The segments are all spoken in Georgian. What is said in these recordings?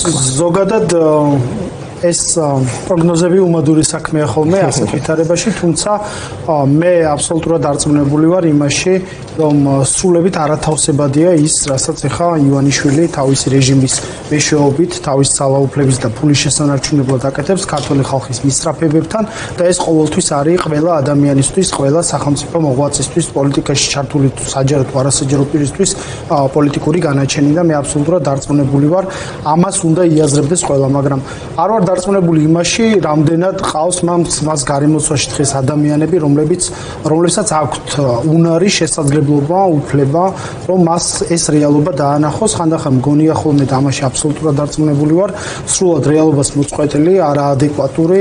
ზოგადად ეს პროგნოზები უმადური საქმეა ხოლმე ასეთ ვითარებაში, თუმცა მე აბსოლუტურად დარწმუნებული ვარ იმაში, რომ სრულებით არათავსებადია ის, რასაც ახლა ივანიშვილი თავისი რეჟიმის მეშვეობით, თავის ძალაუფლების და ფულის შესანარჩუნებლად აკეთებს ქართული ხალხის მისწრაფებებთან და ეს ყოველთვის არის ყველა ადამიანისთვის, ყველა სახელმწიფო მოღვაწისთვის, პოლიტიკაში ჩართული საჯარო თუ არასაჯარო პირისთვის პოლიტიკური განაჩენი და მე აბსოლუტურად დარწმუნებული ვარ, ამას უნდა იაზრებდეს ყველა, მაგრამ არ ვარ დარწმუნებული იმაში, რამდენად ყავს მას გარემოცვაში დღეს ადამიანები, რომლებსაც აქვთ უნარი, შესაძლებლობა, უფლება, რომ მას ეს რეალობა დაანახოს, ხანდახან მგონია ხოლმე და ამაში აბსოლუტურად დარწმუნებული ვარ, სრულად რეალობას მოწყვეტილი, არაადეკვატური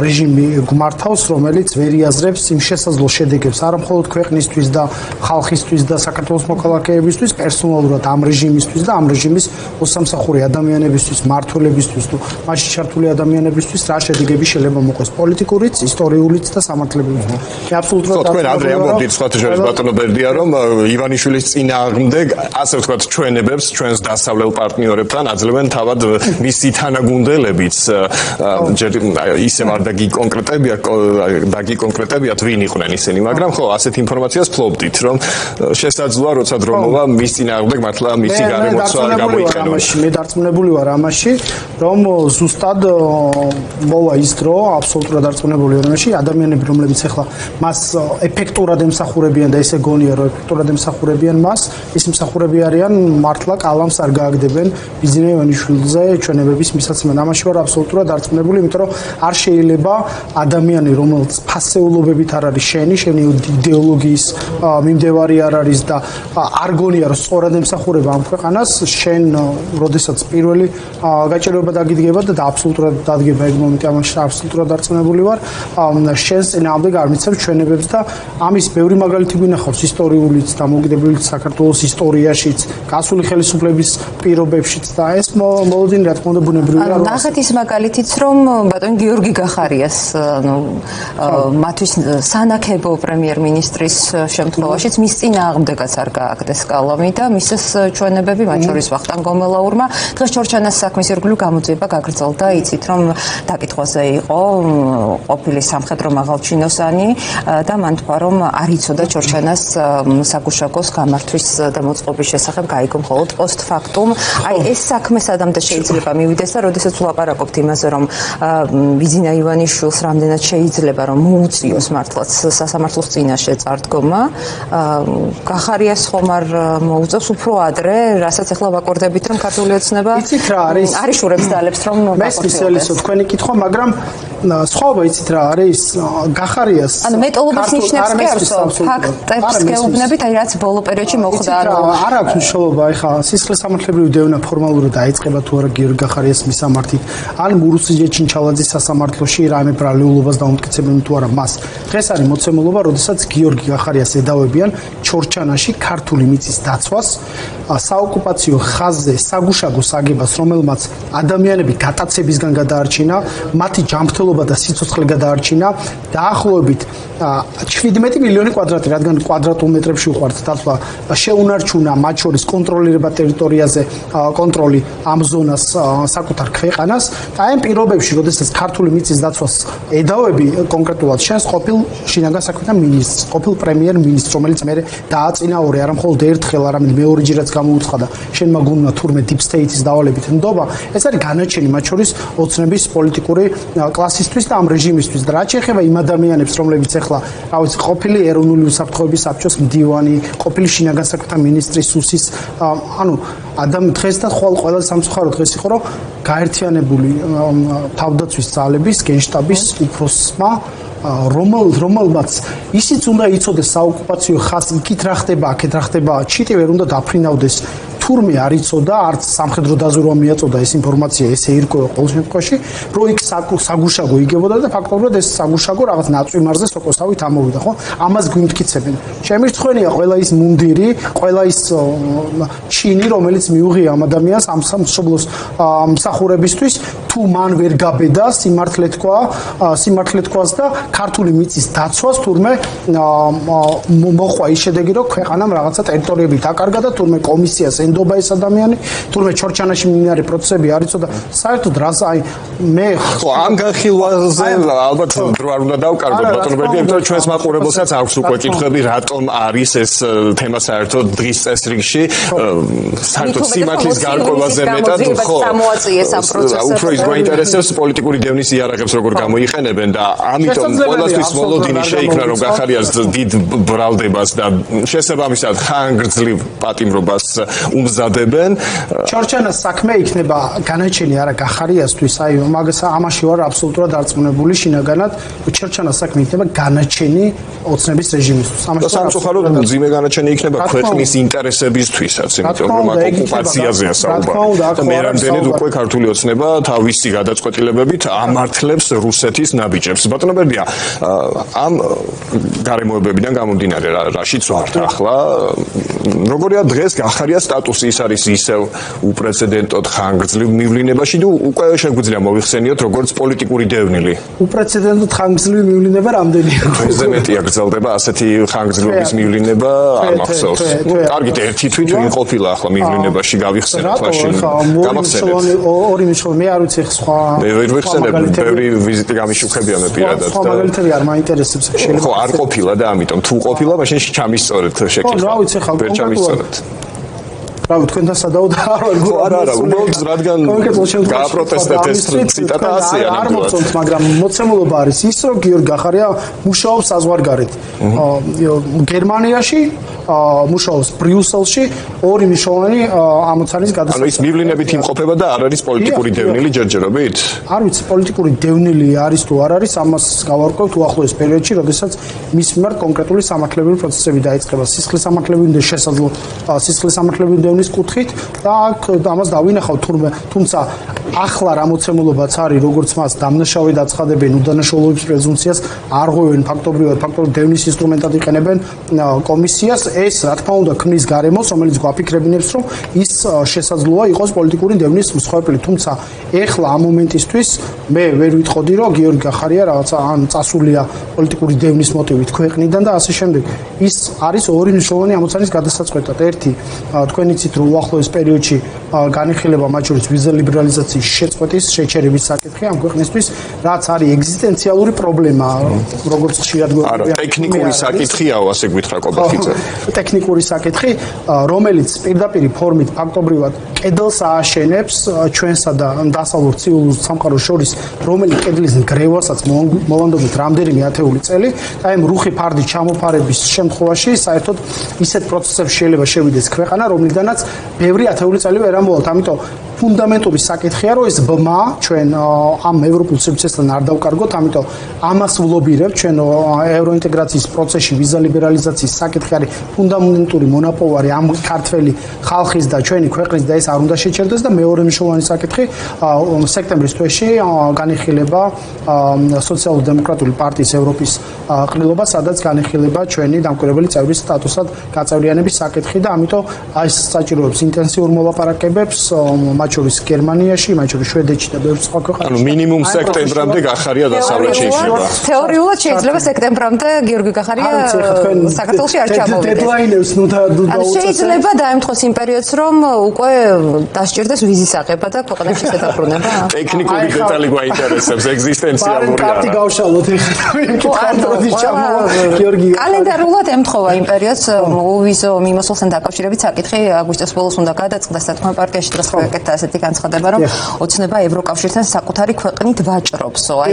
რეჟიმი გვმართავს, რომელიც ვერ იაზრებს იმ შესაძლო შედეგებს, არა მხოლოდ ქვეყნისთვის და ხალხისთვის და საქართველოს მოქალაქეებისთვის, პერსონალურად ამ რეჟიმისთვის და ამ რეჟიმის მოსამსახურე ადამიანებისთვის, მმართველებისთვის თუ მასში ჩართული ადამიანებისთვის რა შედეგები შეიძლება მოყვეს პოლიტიკურიც, ისტორიულიც და სამართლებრივიც. მე აბსოლუტურად თქვენ ადრე ამბობდით სხვათა შორის ბატონო ბერდია, რომ ივანიშვილის წინააღმდეგ ასე ვთქვათ ჩვენებებს, ჩვენს დასავლელ პარტნიორებთან აძლევენ თავად მისი თანაგუნდელებიც. ჯერ ისევ არ დაგიკონკრეტებიათ ვინ იყვნენ ისინი, მაგრამ ხო ასეთ ინფორმაციას ფლობდით, რომ შესაძლოა როცა დრო მოვა მის წინააღმდეგ მართლა მისი გარემოცვა გამოიყენოს. მე დარწმუნებული ვარ ამაში, რომ ზუსტად მოვა ის დრო, აბსოლუტურად დარწმუნებული ვარ ამაში, ადამიანები, რომლებიც ახლა მას ეფექტურად ემსახურებიან და ესე გონია, რომ ეფექტურად ემსახურებიან მას, ის მსახურები არიან მართლა კალამს არ გააგდებენ ბიზნე ივანიშვილზე ჩვენებების მისაცემად. ამაში ვარ აბსოლუტურად დარწმუნებული, იმიტომ რომ არ შეიძლება ადამიანი, რომელიც ფასეულობებით არ არის შენი იდეოლოგიის მიმდევარი არ არის და არ გონია, რომ სწორად ემსახურება ამ ქვეყანას, შენ როდესაც პირველი გაჭირვება დაგიდგება და აბსოლუტურად დადგება ეგ მომენტი, ამაში აბსოლუტურად დარწმუნებული ვარ. შენს წინააღმდეგ არ მიცემ ჩვენებებს და ამის ბევრი მაგალითი გვინახავს ისტორიულიც და მოგდებულიც საქართველოს ისტორიაშიც, გასული ხელისუფლების პირობებშიც და ეს მოლოდინი რა თქმა უნდა ბუნებრივია. ნახეთ ის მაგალითიც, რომ ბატონ გიორგი გახარიას, მათთვის სანაქებო პრემიერ-მინისტრის შემთხვევაშიც მის წინააღმდეგაც არ გააგდეს კალამი და მისცეს ჩვენებები, მათ შორის ვახტანგ გომელაურმა. დღეს ჩორჩანას საქმის ირგვლივ გამოძიება გაგრძელდა, იცით რომ დაკითხვაზე იყო ყოფილი სამხედრო მაღალჩინოსანი და მან თქვა, რომ არ იცოდა ჩორჩანას საგუშაგოს გამართვის და მოწყობის შესახებ, გაიგო მხოლოდ პოსტფაქტუმ. აი ეს საქმე სადამდე შეიძლება მივიდეს და როდესაც ვლაპარაკობთ იმაზე, რომ ბიძინა ივანიშვილს რამდენად შეიძლება რომ მოუწიოს მართლაც სასამართლოს წინაშე წარდგომა, გახარიას ხომ არ მოუწევს უფრო ადრე, რასაც ახლა ვაკორდებით, რომ ქართული ოცნება არიშურებს ძალებს რომ მე სპეციალისტო თქვენი კითხვა, მაგრამ სხვაობა იცით რა არის გახარიას ანუ მეტოლობას ნიშნებს კი არსო ფაქტებს გეუბნებით, აი რაც ბოლო პერიოდში მოხდა, არ აქვს მნიშვნელობა, ეხლა სისხლის სამართლებრივი დევნა ფორმალურად დაიწყება თუ არა გიორგი გახარიას მისამართით, ან მურუსიძე ჩინჩალაძის სასამართლოში რამე ბრალეულობას დაუმტკიცებენ თუ არა მას. დღეს არის მოცემულობა, როდესაც გიორგი გახარიას ედავებიან ჩორჩანაში ქართული მიწის დაცვას, საოკუპაციო ხაზზე საგუშაგო საგებას, რომელმაც ადამიანები გატაცებისგან გადაარჩინა, მათი ჯანმრთელობა და სიცოცხლე გადაარჩინა, დაახლოებით 17 მილიონი კვადრატი, რადგან კვადრატულმეტრებში უყვართ დაცვა, შეუნარჩუნა მათ შორის კონტროლირება ტერიტორიაზე, კონტროლი ამ ზონას საკუთარ ქვეყანას და ამ პირობებში, როდესაც ქართული მიწის დაცვას ედავები კონკრეტულად შენს ყოფილ შინაგან საქმეთა მინისტრს, ყოფილ პრემიერ-მინისტრს, რომელიც მე დააწინაურე არა მხოლოდ ერთხელ, არამედ მეორეჯერაც გამოუცხადა, შენმა გუნდმა თურმე deep state-ის დავალებით ნდობა, ეს არის განაჩენი მათ შორის ოცნების პოლიტიკური კლასისთვის და ამ რეჟიმისთვის და რაც შეეხება იმ ადამიანებს, რომლებიც ახლა, რა ვიცი, ყოფილი ეროვნული უსაფრთხოების საბჭოს მდივანი, ყოფილი შინაგან საქმეთა მინისტრი სუსის, ანუ დღეს და ყველა სამწუხარო დღეს იყო, რომ გაერთიანებული თავდაცვის ძალების, გენშტაბის უფროსმა რომელმაც ისიც უნდა იცოდეს საოკუპაციო ხაზი, იქით რა ხდება, აქეთ რა ხდება, ჩიტი ვერ უნდა დაფრინავდეს. თურმე არ იცოდა, არც სამხედრო დაზვერვა მიაწოდა ეს ინფორმაცია, ესე ირკვევა ყოველ შემთხვევაში, რომ იქ საგუშაგო იგებოდა და ფაქტობრივად ეს საგუშაგო რაღაც ნაწვიმარზე სოკოსავით ამოვიდა, ხო? ამას გვიმტკიცებენ. შემირცხვენია ყველა ის მუნდირი, ყველა ის ჩინი, რომელიც მიუღია ამ ადამიანს ამ სამშობლოს მსახურებისთვის, თუ მან ვერ გაბედა სიმართლე თქვას და ქართული მიწის დაცვას თურმე მოყვა ის შედეგი, რომ ქვეყანამ რაღაცა ტერიტორიები დაკარგა და თურმე კომისიას ენდობა ეს ადამიანი, თურმე ჩორჩანაში მიმდინარე პროცესები არ იცოდა. საერთოდ რას მე ხო ამ განხილვაზე ალბათ დრო არ უნდა დავკარგოთ ბატონო ბერდი, იმიტომ რომ ჩვენს მაყურებელსაც აქვს უკვე კითხვები, რატომ არის ეს თემა საერთოდ დღის წესრიგში, საერთოდ სიმართლის გარკვევაზე მეტად, ხო, უფრო ის გვაინტერესებს პოლიტიკური დევნის იარაღებს როგორ გამოიყენებენ და ამიტომ ყველასთვის მოლოდინი შეიქმნა, რომ გახარიას დიდ ბრალდებას და შესაბამისად ხანგრძლივ პატიმრობას უმზადებენ. ჩორჩანას საქმე იქნება განაჩენი არა გახარიასთვის, აი მაგას ამაში ვარ აბსოლუტურად დარწმუნებული შინაგანად, რომ ჩორჩანას საქმე იქნება განაჩენი ოცნების რეჟიმისთვის. ამაში სამწუხაროდ მძიმე განაჩენი იქნება ქვეყნის ინტერესებისთვისაც, იმიტომ რომ აქ ოკუპაციაზეა საუბარი. და მე რამდენად უკვე ქართული ოცნება თავისი გადაწყვეტილებებით ამართლებს რუსეთის ნაბიჯებს. ბატონო ბერდია, ამ გარემოებებიდან გამომდინარე, რაშიც ვართ ახლა, როგორია დღეს გახარიას სტატუსი, ის არის ისევ უპრეცედენტოდ ხანგრძლივ მივლინებაში და უკვე შეგვიძლია მოიხსენიოთ როგორც პოლიტიკური დევნილი. უპრეცედენტოდ ხანგრძლივი მივლინება რამდენია? ჩვენზე მეტია გრძელდება ასეთი ხანგრძლივობის მივლინება არ მახსოვს. კარგით, ერთი თვით ვინ ყოფილა ახლა მივლინებაში გავიხსენოთ მაშინ. გამახსენეთ. ორი მნიშვნელობა მე არ ვიცი სხვა. მე ვერ ვიხსენებ, ბევრი ვიზიტი გამიშუქებია მე პირადად. სხვა მაგალითები არ მაინტერესებს შეიძლება. ხო, არ ყოფილა და ამიტომ თუ ყოფილა, მაშინ ჩამისწორეთ შეკითხვა. ხო, რა ვიცი ხა, ვერ ჩამისწორეთ. რავი, თქვენთან სადაო და არა, უბრალოდ რადგან გააპროტესტეთ ეს ციტატა ასეა არ მოგწონთ, მაგრამ მოცემულობა არის ის, რომ გიორგი გახარია მუშაობს საზღვარგარეთ. გერმანიაში მუშაობს ბრიუსელში, ორი მნიშვნელოვანი ამოცანის გადასახადები. ანუ ის მივლინებით იმყოფება და არ არის პოლიტიკური დევნილი ჯერჯერობით? არ ვიცი, პოლიტიკური დევნილი არის თუ არ არის, ამას გავარკვევთ უახლოეს პერიოდში, როდესაც მის მიმართ კონკრეტული სამართლებრივი პროცესები დაიწყება. სისხლის სამართლებრივი შესაძლო სისხლის სამართლებრივი დევნის კუთხით და აქ ამას დავინახავთ თუმცა ახლა რა მოცემულობაც არის, როგორც მას დამნაშავედ აცხადებენ, უდანაშაულობის პრეზუმპციას არ ღვევენ ფაქტობრივად დევნის ინსტრუმენტად იყენებენ კომისიას, ეს რა თქმა უნდა ქმნის გარემოს, რომელიც გვაფიქრებინებს, რომ ის შესაძლოა იყოს პოლიტიკური დევნის მსხვერპლი, თუმცა ეხლა ამ მომენტისთვის მე ვერ ვიტყოდი, რომ გიორგი გახარია რაღაცა ან წასულია პოლიტიკური დევნის მოტივით ქვეყნიდან და ასე შემდეგ. ის არის ორი მნიშვნელოვანი ამოცანის გადასაწყვეტად. ერთი, თქვენ იცით, რომ უახლოეს პერიოდში განიხილება მათ შორის ვიზა ლიბერალიზაციის შეწყვეტის შეჩერების საკითხი ამ ქვეყნისთვის, რაც არის ეგზისტენციალური პრობლემა, როგორც ხშირად არა, ტექნიკური საკითხიაო, ასე გითხრა კობახიძე. ტექნიკური საკითხი, რომელიც პირდაპირ ფორმით ფაქტობრივად კედელს ააშენებს ჩვენსა და დასავლურ ცივილურ სამყაროს შორის, რომელიც კედლის ნგრევასაც მოვანდობით რამდენიმე ათეული წელი, და ამ რუხი ფარდის ჩამოფარების შემთხვევაში საერთოდ ისეთ პროცესებში შეიძლება შევიდეს ქვეყანა, რომლიდანაც ბევრი ათეული წელი ვერ ამოვალთ. ამიტომ ფუნდამენტური საკითხია, რომ ეს ბმა ჩვენ ამ ევროპულ სივრცესთან არ დავკარგოთ, ამიტომ ამას ვლობირებთ ჩვენ ევროინტეგრაციის პროცესში ვიზა ლიბერალიზაციის საკითხი არის ფუნდამენტური მონაპოვარი ამ ქართველი ხალხის და ჩვენი ქვეყნის და ეს არ უნდა შეჩერდეს და მეორე მნიშვნელოვანი საკითხი სექტემბრის თვეში განიხილება სოციალ-დემოკრატიული პარტიის ევროპის ყრილობა, სადაც განიხილება ჩვენი დამკვირვებელი წევრის სტატუსად გაწევრიანების საკითხი და ამიტომ ეს საჭიროებს ინტენსიურ მოლაპარაკებებს მათ შორის გერმანიაში, მათ შორის შვედეთში და ბევრ სხვა ქვეყანაში. ანუ მინიმუმ სექტემბრამდე გახარია დასავლეთში იქნება. თეორიულად შეიძლება სექტემბრამდე გიორგი გახარია საქართველოში არ ჩამოვიდეს. დედლაინებს ნუ შეიძლება დაემთხოს იმ პერიოდს, რომ უკვე დასჭირდეს ვიზის აღება და ქვეყანაში შედაბრუნება. ტექნიკური დეტალი გვაინტერესებს, ეგზისტენციალური არა. კარტი გავშალოთ ეხლა. კალენდარულად ემთხოვა იმ პერიოდს უვიზო მიმოსვლასთან დაკავშირებით საკითხი აგვისტოს ბოლოს უნდა გადაწყდეს თქმა პარტიაში დღეს პროექტა ასეთი განცხადება, რომ ოცნება ევროკავშირთან საკუთარი ქვეყნით ვაჭრობსო. აი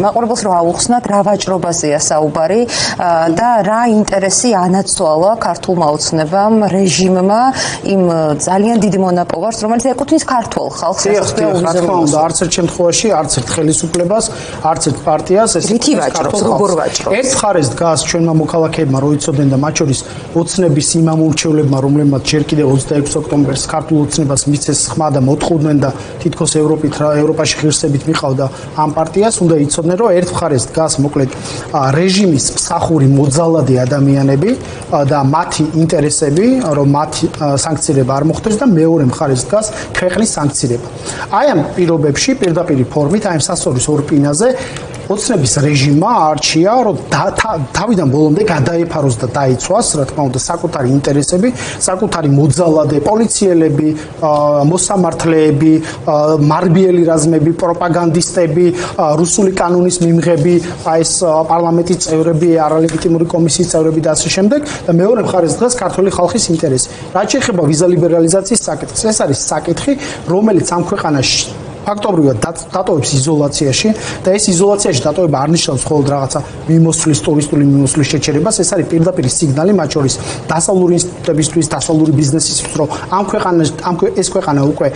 მაყურებელს რა აუხსნათ, რა ვაჭრობაზეა საუბარი და რა ინტერესი ანაცვალა ქართულმა ოცნებამ, რეჟიმმა იმ ძალიან დიდ მონაპოვარს, რომელიც ეკუთვნის ქართულ ხალხს. რა თქმა უნდა, არც ერთ შემთხვევაში, არც ერთ ხელისუფლებას, არც ერთ პარტიას ეს რითი ვაჭრობს, როგორ ვაჭრობს? ერთ მხარეს დგას ჩვენმა მოქალაქეებმა, რო იცოდნენ და მათ შორის ოცნების იმ ამორჩევლებმა, რომლებმაც ჯერ კიდევ 26 ოქტომბერს ქართულ ოცნებას მისცეს ხმა და მოტყუდნენ და თითქოს ევროპაში ღირსებით მიყავდა ამ პარტიას, უნდა იცოდნენ, რომ ერთ მხარეს დგას მოკლედ რეჟიმის მსახური მოძალადი ადამიანები და მათი ინტერესები, რომ მათი სანქცირება არ მოხდეს და მეორე მხარეს დგას ქვეყნის სანქცირება. აი ამ პირობებში პირდაპირ ფორმით, აი ამ სასწორის ორ პინაზე ოცნების რეჟიმმა არჩია, რომ თავიდან ბოლომდე გადაეფაროს და დაიცვას, რა თქმა უნდა, საკუთარი ინტერესები, საკუთარი მოძალადე, პოლიციელები, მოსამართლეები, მარბიელი რაზმები, პროპაგანდისტები, რუსული კანონის მიმღები, აი ეს პარლამენტის წევრები, არალეგიტიმური კომისიის წევრები და ასე შემდეგ და მეორე მხარეს დგას ქართული ხალხის ინტერესი. რაც შეეხება ვიზა ლიბერალიზაციის საკითხს, ეს არის საკითხი, რომელიც ამ ქვეყანაში ფაქტობრივად დატოვებს იზოლაციაში და ეს იზოლაციაში დატოვება არ ნიშნავს მხოლოდ რაღაცა მიმოსვლის, ტურისტული მიმოსვლის შეჩერებას, ეს არის პირდაპირ სიგნალი მათ შორის დასავლური ინსტიტუტებისთვის, დასავლური ბიზნესისთვის, რომ ეს ქვეყანა უკვე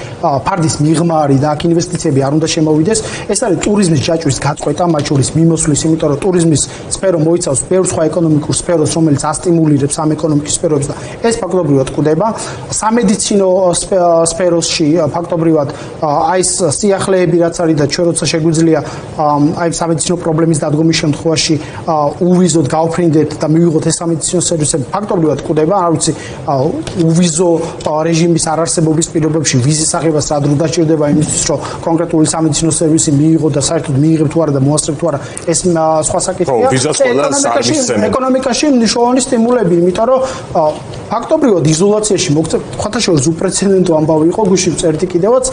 ფარდის მიღმარი და აქ ინვესტიციები არ უნდა შემოვიდეს. ეს არის ტურიზმის ჯაჭვის გაწყვეტა, მათ შორის მიმოსვლის, იმიტომ რომ ტურიზმის სფერო მოიცავს ბევრ სხვა ეკონომიკურ სფეროს, რომელიც ასტიმულირებს ამ ეკონომიკის სფეროებს და ეს ფაქტობრივად კვდება. სამედიცინო სფეროში ფაქტობრივად აი ეს სიახლეები რაც არის და ჩვენ როცა შეგვიძლია აი სამედიცინო პრობლემის დადგომის შემთხვევაში უვიზოდ გავფრინდეთ და მივიღოთ ეს სამედიცინო სერვისები ფაქტობრივად კვდება, არ ვიცი უვიზო რეჟიმის არარსებობის პირობებში ვიზის აღებას რა დრო დაჭირდება იმისთვის რომ კონკრეტული სამედიცინო სერვისი მიიღო და საერთოდ მიიღებ თუ არა და მოასწრებ თუ არა ეს სხვა საკითხია. ეკონომიკაში მნიშვნელოვანი სტიმულები, იმიტომ რომ ფაქტობრივად იზოლაციაში მოქცევ ხათაშორის უპრეცედენტო ამბავი იყო გუშინ წერტი კიდევაც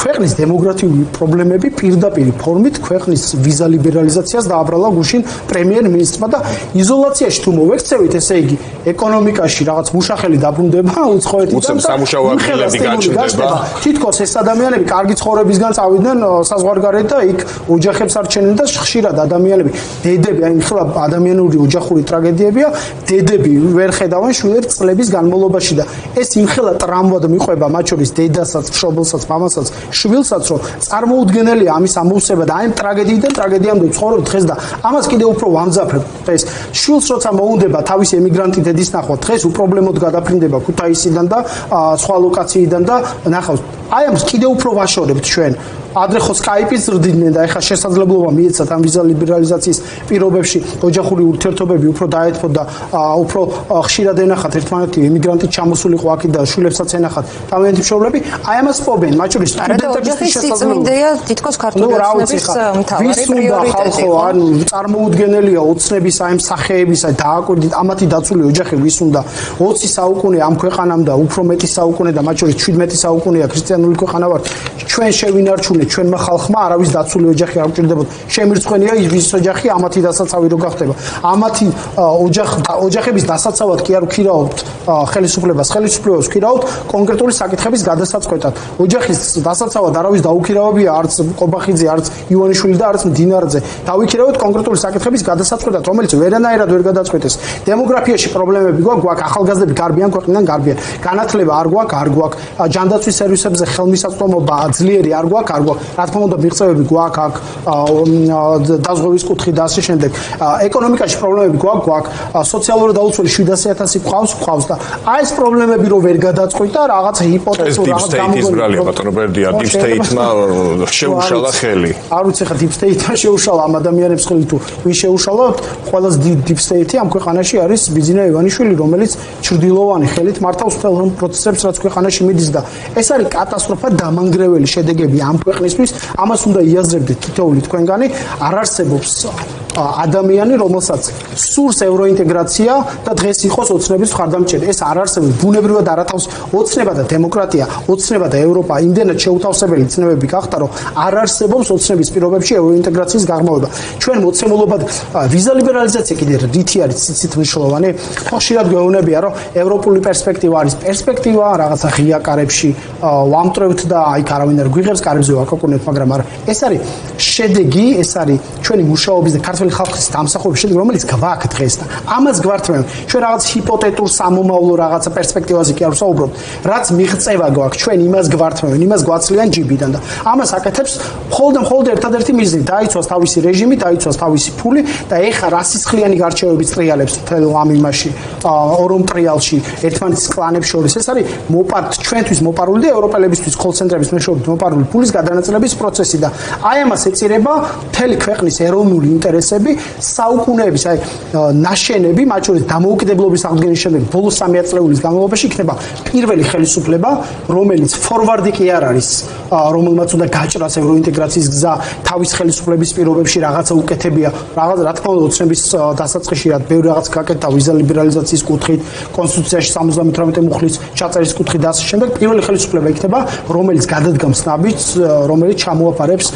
ქვეყნის დემოგრაფიული პრობლემები პირდაპირ ფორმით ქვეყნის ვიზა ლიბერალიზაციას დააბრალა გუშინ პრემიერ-მინისტრმა და იზოლაციაში თუ მოვექცევით, ესე იგი ეკონომიკაში რაღაც მუშახელი დაბრუნდება უცხოეთიდან და სამუშაო ადგილები გაჩნდება. თითქოს ეს ადამიანები კარგი ცხოვრებისგან წავიდნენ საზღვარგარეთ და იქ ოჯახებს არჩენენ და ხშირად ადამიანები დედები, აი ხლა ადამიანური ოჯახური ტრაგედიებია, დედები ვერ ხედავენ შვილებს წლების განმავლობაში და ეს იმხელა ტრამვად მიყვება მათ შორის დედასაც, მშობელსაც, მამასაც, შვილსაც, რომ წარმოუდგენელია ამის ამოვსება და აი ამ ტრაგედიიდან ტრაგედიამდე ცხოვრობ დღეს და ამას კიდევ უფრო ვამძაფრებ. დღეს შვილს როცა მოუნდება თავისი ემიგრანტი დედის ნახვა, დღეს უპრობლემოდ გადაფრინდება ქუთაისიდან და სხვა ლოკაციიდან და ნახავს. აი ამას კიდევ უფრო ვაშორებთ ჩვენ. ადრე ხო სკაიპის ზრდიდნენ და ეხლა შესაძლებლობა მიეცათ ამ ვიზა ლიბერალიზაციის პირობებში ოჯახური ურთიერთობები უფრო დაეთმოთ და უფრო ხშირად ენახათ ერთმანეთი ემიგრანტი ჩამოსულიყო აქ და შვილებსაც ენახათ თავიანთი მშობლები, აი ამას პობენ, მათ შორის სტუდენტების შესაძლებლობაა თითქოს ქართული ოცნების მთავარი პრიორიტეტი. ანუ წარმოუდგენელია ოცნების აი ამ სახეების აი დააკვირდით ამათი დაცული ოჯახი ვის უნდა 20 საუკუნე ამ ქვეყანამ და უფრო მეტი საუკუნე და მათ შორის 17 საუკუნეა ქრისტიანული ქვეყანა ვართ. ჩვენ შევინარჩუნეთ ჩვენმა ხალხმა არავის დაცული ოჯახი არ გვჭირდებოდა. შემირცხვენია ის ოჯახი ამათი დასაცავი რო გახდება. ამათი ოჯახების დასაცავად კი არ ვქირავთ ხელისუფლებას ვქირავთ კონკრეტული საკითხების გადასაწყვეტად. ოჯახის დასაცავად არავის დაუქირავებია არც ყობახიძე, არც ივანიშვილი და არც მდინარაძე. დავიქირავოთ კონკრეტული საკითხების გადასაწყვეტად, რომელიც ვერანაირად ვერ გადაწყვეტეს. დემოგრაფიაში პრობლემები გვაქვს, ახალგაზრდები გარბიან ქვეყნიდან გარბიან. განათლება არ გვაქვს, ჯანდაცვის სერვისებზე ხელმისაწვდომობა ძლიერი არ გვაქვს. რა თქმა უნდა მიღწევები გვაქვს აქ დაზღვევის კუთხით და ასე შემდეგ. ეკონომიკაში პრობლემები გვაქვს, სოციალურად დაუცველი 700,000 ყავს და აი ეს პრობლემები რო ვერ გადაწყვიტა რაღაცა ჰიპოთეზურ რაღაც გამოგონილია ბატონო ბერდია deep state-მა შეუშალა ხელი. არ ვიცი ხა deep state-მა შეუშალა ამ ადამიანებს ხელი თუ ვინ შეუშალა, ყველაზე deep state-ი ამ ქვეყანაში არის ბიძინა ივანიშვილი, რომელიც ჩრდილოვანი ხელით მართავს მთელ პროცესებს რაც ქვეყანაში მიდის და ეს არის კატასტროფა დამანგრეველი შედეგები ამ ქვეყნისთვის. ამას უნდა იაზრებდეთ თითოეული თქვენგანი. არ არსებობს ადამიანი, რომელსაც სურს ევროინტეგრაცია და დღეს იყოს ოცნების მხარდამჭერი. ეს არ არსებობს. ბუნებრივად არათავს ოცნება და დემოკრატია, ოცნება და ევროპა იმდენად შეუთავსებელი ცნებები გახდა, რომ არ არსებობს ოცნების პირობებში ევროინტეგრაციის გაღრმავება. ჩვენ მოცემულობად ვიზა ლიბერალიზაცია კიდე რითი არის ციცით მნიშვნელოვანი. ხშირად გვეუბნებია, რომ ევროპული პერსპექტივა არის პერსპექტივა რაღაცა ღია კარებში ვამტრევთ და აი არავინ არ გვიღებს კარებზე ვაკაკუნებთ, მაგრამ არა. ეს არის შედეგი, ეს არის ჩვენი მუშაობის და ქართული საქართველოს ხალხის დამსახურების შედეგი, რომელიც გვაქვს დღეს და ამას გვართმევენ. ჩვენ რაღაც ჰიპოთეტურ სამომავლო რაღაცა პერსპექტივაზე კი არ ვსაუბრობთ. რაც მიღწევა გვაქვს, ჩვენ იმას გვართმევენ, იმას გვაცლიან ჯიბიდან და ამას აკეთებს მხოლოდ ერთადერთი მიზნით, დაიცვას თავისი რეჟიმი, დაიცვას თავისი ფული და ეხა რასისხლიანი გარჩევები ტრიალებს თელ ამ იმაში, ორომ ტრიალში ერთმანეთის კლანებს შორის. ეს არის ჩვენთვის მოპარული და ევროპელებისთვის კოლცენტრების მეშვეობით მოპარული ფულის გადანაწილების პროცესი და აი ამას ეწირება მთელი ქვეყნის ეროვნული ინტერესები, საუკუნეების აი ნაშენები, მათ შორის დამოუკიდებლობის აღდგენის შემდეგ ბოლოს 3 ათწლეულის განმავლობაში იქნება პირველი ხელისუფლება, რომელიც ფორვარდი კი არ არის, რომელმაც უნდა გაჭრას ევროინტეგრაციის გზა, თავის ხელისუფლების პირობებში რაღაცა უკეთებია, რაღაც რა თქმა უნდა ოცნების დასაწყისში რა ბევრი რაღაც გაკეთდა ვიზა ლიბერალიზაციის კუთხით, კონსტიტუციაში 78 მუხლის ჩაწერის კუთხით და ასე შემდეგ. პირველი ხელისუფლება იქნება, რომელიც გადადგამს ნაბიჯს, რომელიც ჩამოაფარებს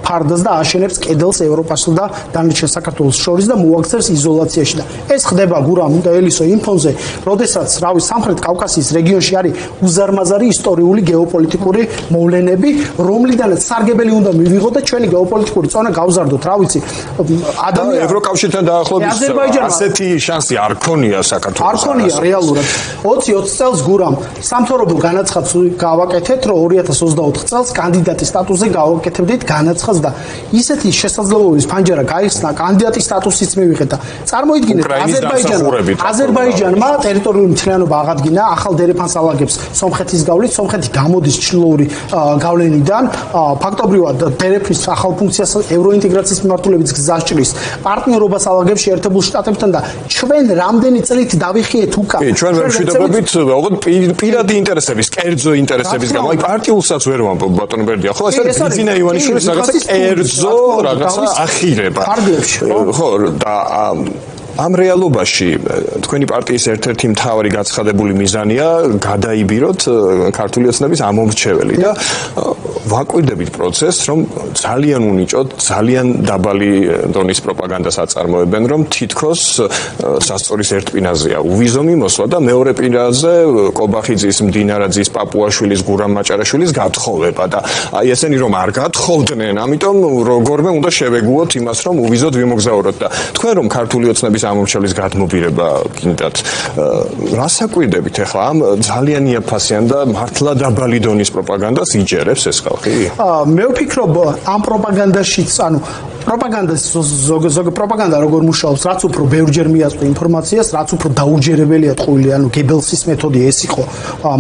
ფარდას და აშენებს კედელს ევროპასა და დანარჩენ საქართველოს შორის და მოაქცევს იზოლაციაში და ეს ხდება გურამ და ელისო იმ ფონზე, როდესაც რავი სამხრეთ კავკასიის რეგიონში არის უზარმაზარი ისტორიული გეოპოლიტიკური მოვლენები, რომლიდანაც სარგებელი უნდა მივიღოთ და ჩვენი გეოპოლიტიკური წონა გავზარდოთ, რა ვიცი, ადამიანი ევროკავშირთან დაახლოებით ასეთი შანსი არ ქონია საქართველოს. არ ქონია რეალურად. 20 წელს გურამ სამთავრობო განაცხადს გავაკეთეთ, რომ 2024 წელს კანდიდატის სტატუსზე გავაკეთებდით განაცხადს და ისეთი შესაძლებლობის ფანჯარა გაიხსნა, კანდიდატის სტატუსიც მივიღეთ და წარმოიდგინეთ აზერბაიჯანმა ტერიტორიული მთლიანობა აღადგინა, ახალ დერეფანს ალაგებს სომხეთის გავლით, სომხეთი გამოდის ჩრდილოური გავლენიდან, ფაქტობრივად დერეფნის ახალ ფუნქციას ევროინტეგრაციის მიმართულებით გზას ჭრის, პარტნიორობას ალაგებს შეერთებულ შტატებთან და ჩვენ რამდენი წლით დავიხიეთ უკან. ჩვენ ვერ მშვიდობებით, ოღონდ პირადი ინტერესების, კერძო ინტერესების გამო, აი პარტიულსაც ვერ ვამბობ ბატონო ბერდია. ხო, ეს არის ბიზინა ივანიშვილის რაღაცა კერძო რაღაცა ახირება. ხო, და ამ რეალობაში თქვენი პარტიის ერთ-ერთი მთავარი გაცხადებული მიზანია გადაიბიროთ ქართული ოცნების ამომრჩეველი და ვაკვირდებით პროცესს, რომ ძალიან უნიჭოთ, ძალიან დაბალი დონის პროპაგანდას აწარმოებენ, რომ თითქოს სასწორის ერთ პინაზეა უვიზო მიმოსვლა და მეორე პინაზე კობახიძის, მდინარაძის, პაპუაშვილის, გურამ მაჭარაშვილის გათხოვება და აი ესენი რომ არ გათხოვდნენ, ამიტომ როგორმე უნდა შევეგუოთ იმას, რომ უვიზოდ ვიმოგზაუროთ და თქვენ რომ ქართული ოცნების ამომრჩევლის გადმობირება გინდათ, რას აკვირდებით ახლა ამ ძალიან იაფასიან და მართლა დაბალი დონის პროპაგანდას იჯერებს ეს ხალხი? მე ვფიქრობ ამ პროპაგანდაშიც, ანუ პროპაგანდას ზოგი პროპაგანდა როგორ მუშაობს, რაც უფრო ბევრჯერ მიაწვი ინფორმაციას, რაც უფრო დაუჯერებელია ტყუილი, ანუ გებელსის მეთოდი ეს იყო,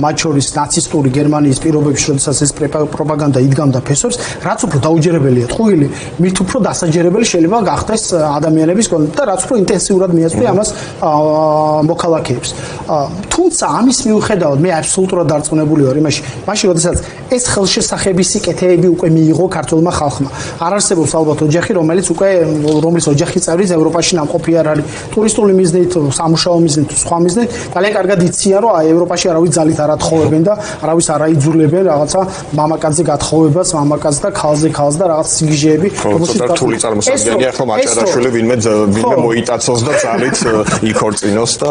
მათ შორის ნაცისტური გერმანიის პირობებში, როდესაც ეს პროპაგანდა იდგამდა ფესვებს, რაც უფრო დაუჯერებელია ტყუილი, მით უფრო დასაჯერებელი შეიძლება გახდეს ადამიანების კონტაქტი და რაც უფრო ინტენსიურად მიაწვი ამას მოქალაქეებს. თუმცა ამის მიუხედავად მე აბსოლუტურად დარწმუნებული ვარ იმაში, მაშინ როდესაც ეს ხელშესახების სიკეთეები უკვე მიიღო ქართულმა ხალხმა. არ არსებობს ალბათ ოჯახი, რომლის ოჯახის წევრიც ევროპაში ნამყოფი არ არის. ტურისტული მიზნით, სამუშაო მიზნით, სხვა მიზნით, ძალიან კარგად იციან, რომ ევროპაში არავის ძალით არ ათხოვებენ და არავის არ აიძულებენ რაღაცა მამაკაცზე გათხოვებას, მამაკაც და ქალზე ქალს და რაღაც სიგიჟეები, რომელშიც რთული წარმოსადგენია, ხო მაჭარაშვილი ვინმე მოიტაცოს და ძალით იქორწინოს და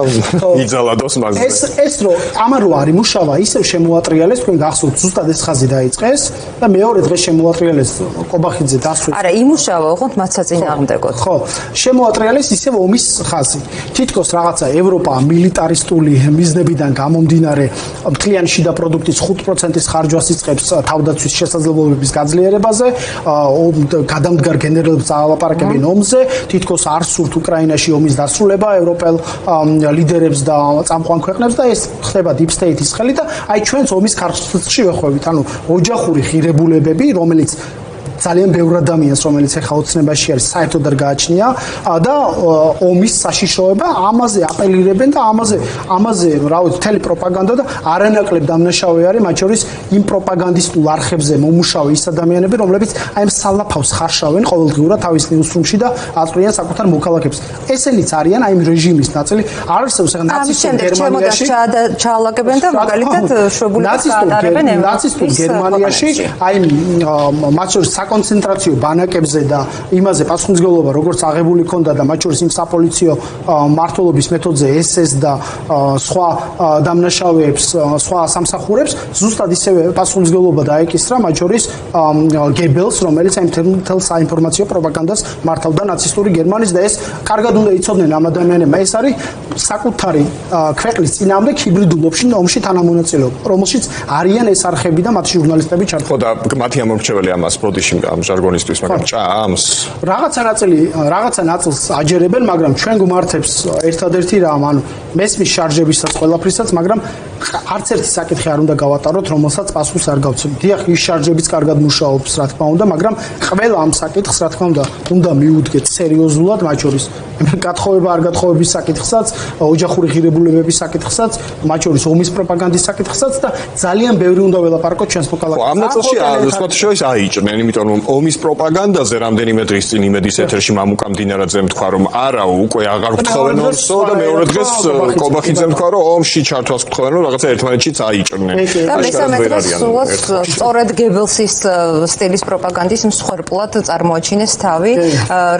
იძალადოს მასზე. ეს რომ ამან რო არ იმუშავა, ისევ შემოატრიალეს, თქვენ გახსოვთ, ზუსტად ეს ხაზი დაიწყეს და მეორე დღეს შემოატრიალეს კობახიძე დასვეს. არა, იმუშავა, ოღონდ მათ საწინააღმდეგოდ. ხო, შემოატრიალეს ისევ ომის ხაზი. თითქოს რაღაცა ევროპა მილიტარისტული მიზნებიდან გამომდინარე მთლიანი შიდა პროდუქტის 5%-ის ხარჯვას იწყებს თავდაცვის შესაძლებლობების გაძლიერებაზე, გადამდგარ გენერალებს წაალაპარაკებენ ომზე, თითქოს არ სურთ უკრაინაში ომის დასრულება ევროპელ ლიდერებს და წამყვან ქვეყნებს და ეს ხდება deep state-ის ხელით და აი ჩვენც ომის ქარხში ვეხვევით, ანუ ოჯახური ღირებულებები, რომელიც ძალიან ბევრ ადამიანს, რომელიც ახლა ოცნებაში არის, საერთოდ არ გააჩნია და ომის საშიშროება, ამაზე აპელირებენ და ამაზე, რა ვიცი, მთელი პროპაგანდა და არანაკლებ დამნაშავე არის, მათ შორის იმ პროპაგანდისტულ არხებზე მომუშავე ის ადამიანები, რომლებიც აი ამ სალაფავს ხარშავენ ყოველდღიურად თავის ნიუსრუმში და აწვდიან საკუთარ მოქალაქეებს. ესენიც არიან აი ამ რეჟიმის ნაწილი. არ არსებობს ახლა ნაცისტურ გერმანიაში ჩაალაგებენ და მაგალითად შვებულებას გაატარებენ ნაცისტურ გერმანიაში, აი მათ შორის საკონცენტრაციო ბანაკებზე და იმაზე პასუხისმგებლობა როგორც აღებული ქონდა და მათ შორის იმ საპოლიციო მმართველობის მეთოდზე SS და სხვა დამნაშავეებს, სხვა სამსახურებს ზუსტად ისევე პასუხისმგებლობა დაეკისრა მათ შორის გებელს, რომელიც ამ თელ საინფორმაციო პროპაგანდას მართავდა ნაცისტური გერმანიის და ეს კარგად უნდა იცოდნენ ამ ადამიანებმა. ეს არის საკუთარი ქვეყნის წინააღმდეგ ჰიბრიდულ ომში თანამონაწილეობა, რომელშიც არიან ეს არხები და მათი ჟურნალისტები ჩართული. ხო და მათი ამორჩეველი ამას პროდიში ამ ჟარგონისტვის, მაგრამ ჭამს. რაღაცა ნაწილს აჯერებენ, მაგრამ ჩვენ გვმართებს ერთადერთი რამ, ანუ მესმის შარჟებისაც ყველაფრისაც, მაგრამ არც ერთი საკითხი არ უნდა გავატაროთ, რომელსაც პასუხს არ გავცემ. დიახ, ის შარჟებიც კარგად მუშაობს, რა თქმა უნდა, მაგრამ ყველა ამ საკითხს, რა თქმა უნდა მივუდგეთ სერიოზულად, მათ შორის გათხოვება არ გათხოვების საკითხსაც, ოჯახური ღირებულებების საკითხსაც, მათ შორის ომის პროპაგანდის საკითხსაც და ძალიან ბევრი უნდა ველაპარაკოთ ჩვენს მოქალაქეებს. ამ ნაწილში სხვათა შორის აიჭრნენ, იმიტომ რომ ომის პროპაგანდაზე რამდენიმე დღის წინ იმედის ეთერში მამუკა მდინარაძემ თქვა, რომ არა, უკვე აღარ გთხოვენ ომსო და მეორე დღეს კობახიძემ თქვა, რომ ომში ჩართვას გთხოვენ, რომ რაღაცა ერთმანეთშიც აიჭრნენ. და მესამე დღეს სულაც სწორედ გებელსის სტილის პროპაგანდის მსხვერპლად წარმოაჩინეს თავი,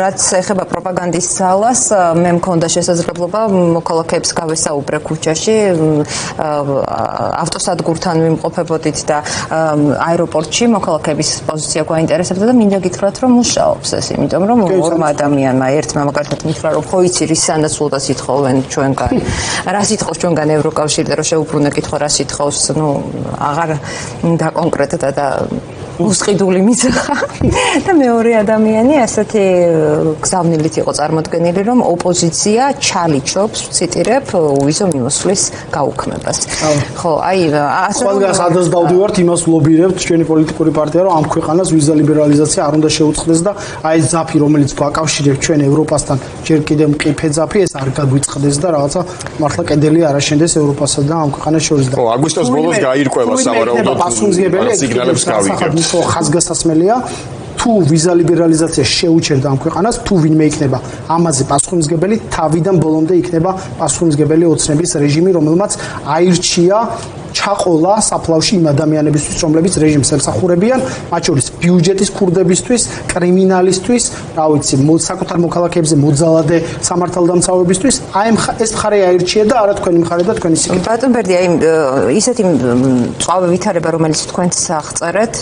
რაც ეხება პროპაგანდის ძალას, მე მქონდა შესაძლებლობა მოქალაქეებს გავესაუბრე ქუჩაში, ავტოსადგურთან ვიმყოფებოდით და აეროპორტში მოქალაქეების პოზიცია გვაინტერესებდა და მინდა გითხრათ, რომ მუშაობს ეს, იმიტომ რომ ორმა ადამიანმა ერთმა მაგალითად მითხრა, რომ ხო იცი რის სანაცვლოდაც ითხოვენ ჩვენგან. რას ითხოვს ჩვენგან ევროკავშირი და რომ შეუბრუნე კითხვა რას ითხოვს, აღარ დაკონკრეტდა და უსყიდული მისახა და მეორე ადამიანი ასეთი გზავნილით იყო წარმოდგენილი, რომ ოპოზიცია ჩალიჩობს, ციტირებ, უვიზო მიმოსვლის გაუქმებას. ხო, აი, ასე ყველგან სადაც დავდივართ, იმას ვლობირებთ ჩვენი პოლიტიკური პარტია, რომ ამ ქვეყანას ვიზა ლიბერალიზაცია არ უნდა შეუწყდეს და აი ეს ძაფი, რომელიც გვაკავშირებს ჩვენ ევროპასთან, ჯერ კიდევ მყიფე ძაფი, ეს არ გაგვიწყდეს და რაღაცა მართლა კედელი არ აშენდეს ევროპასა და ამ ქვეყანას შორის და ხო, აგვისტოს ბოლოს გაირკვევა სავარაუდოდ სიგნალებს გავიგებთ. ხაზგასასმელია თუ ვიზა ლიბერალიზაცია შეუჩერდა ამ ქვეყანას, თუ ვინმე იქნება ამაზე პასუხისმგებელი, თავიდან ბოლომდე იქნება პასუხისმგებელი ოცნების რეჟიმი, რომელმაც აირჩია ჩაყოლა საფლავში იმ ადამიანებისთვის, რომლებიც რეჟიმს ემსახურებიან, მათ შორის ბიუჯეტის ქურდებისთვის, კრიმინალისტვის, რა ვიცი, საკუთარ მოქალაქეებზე მოძალადე სამართალდამცავებისთვის, აი ეს მხარე აირჩია და არა თქვენი მხარე და თქვენი სიკეთე. ბატონ ბერდი, აი ისეთი წვავე ვითარება, რომელიც თქვენც აღწერეთ,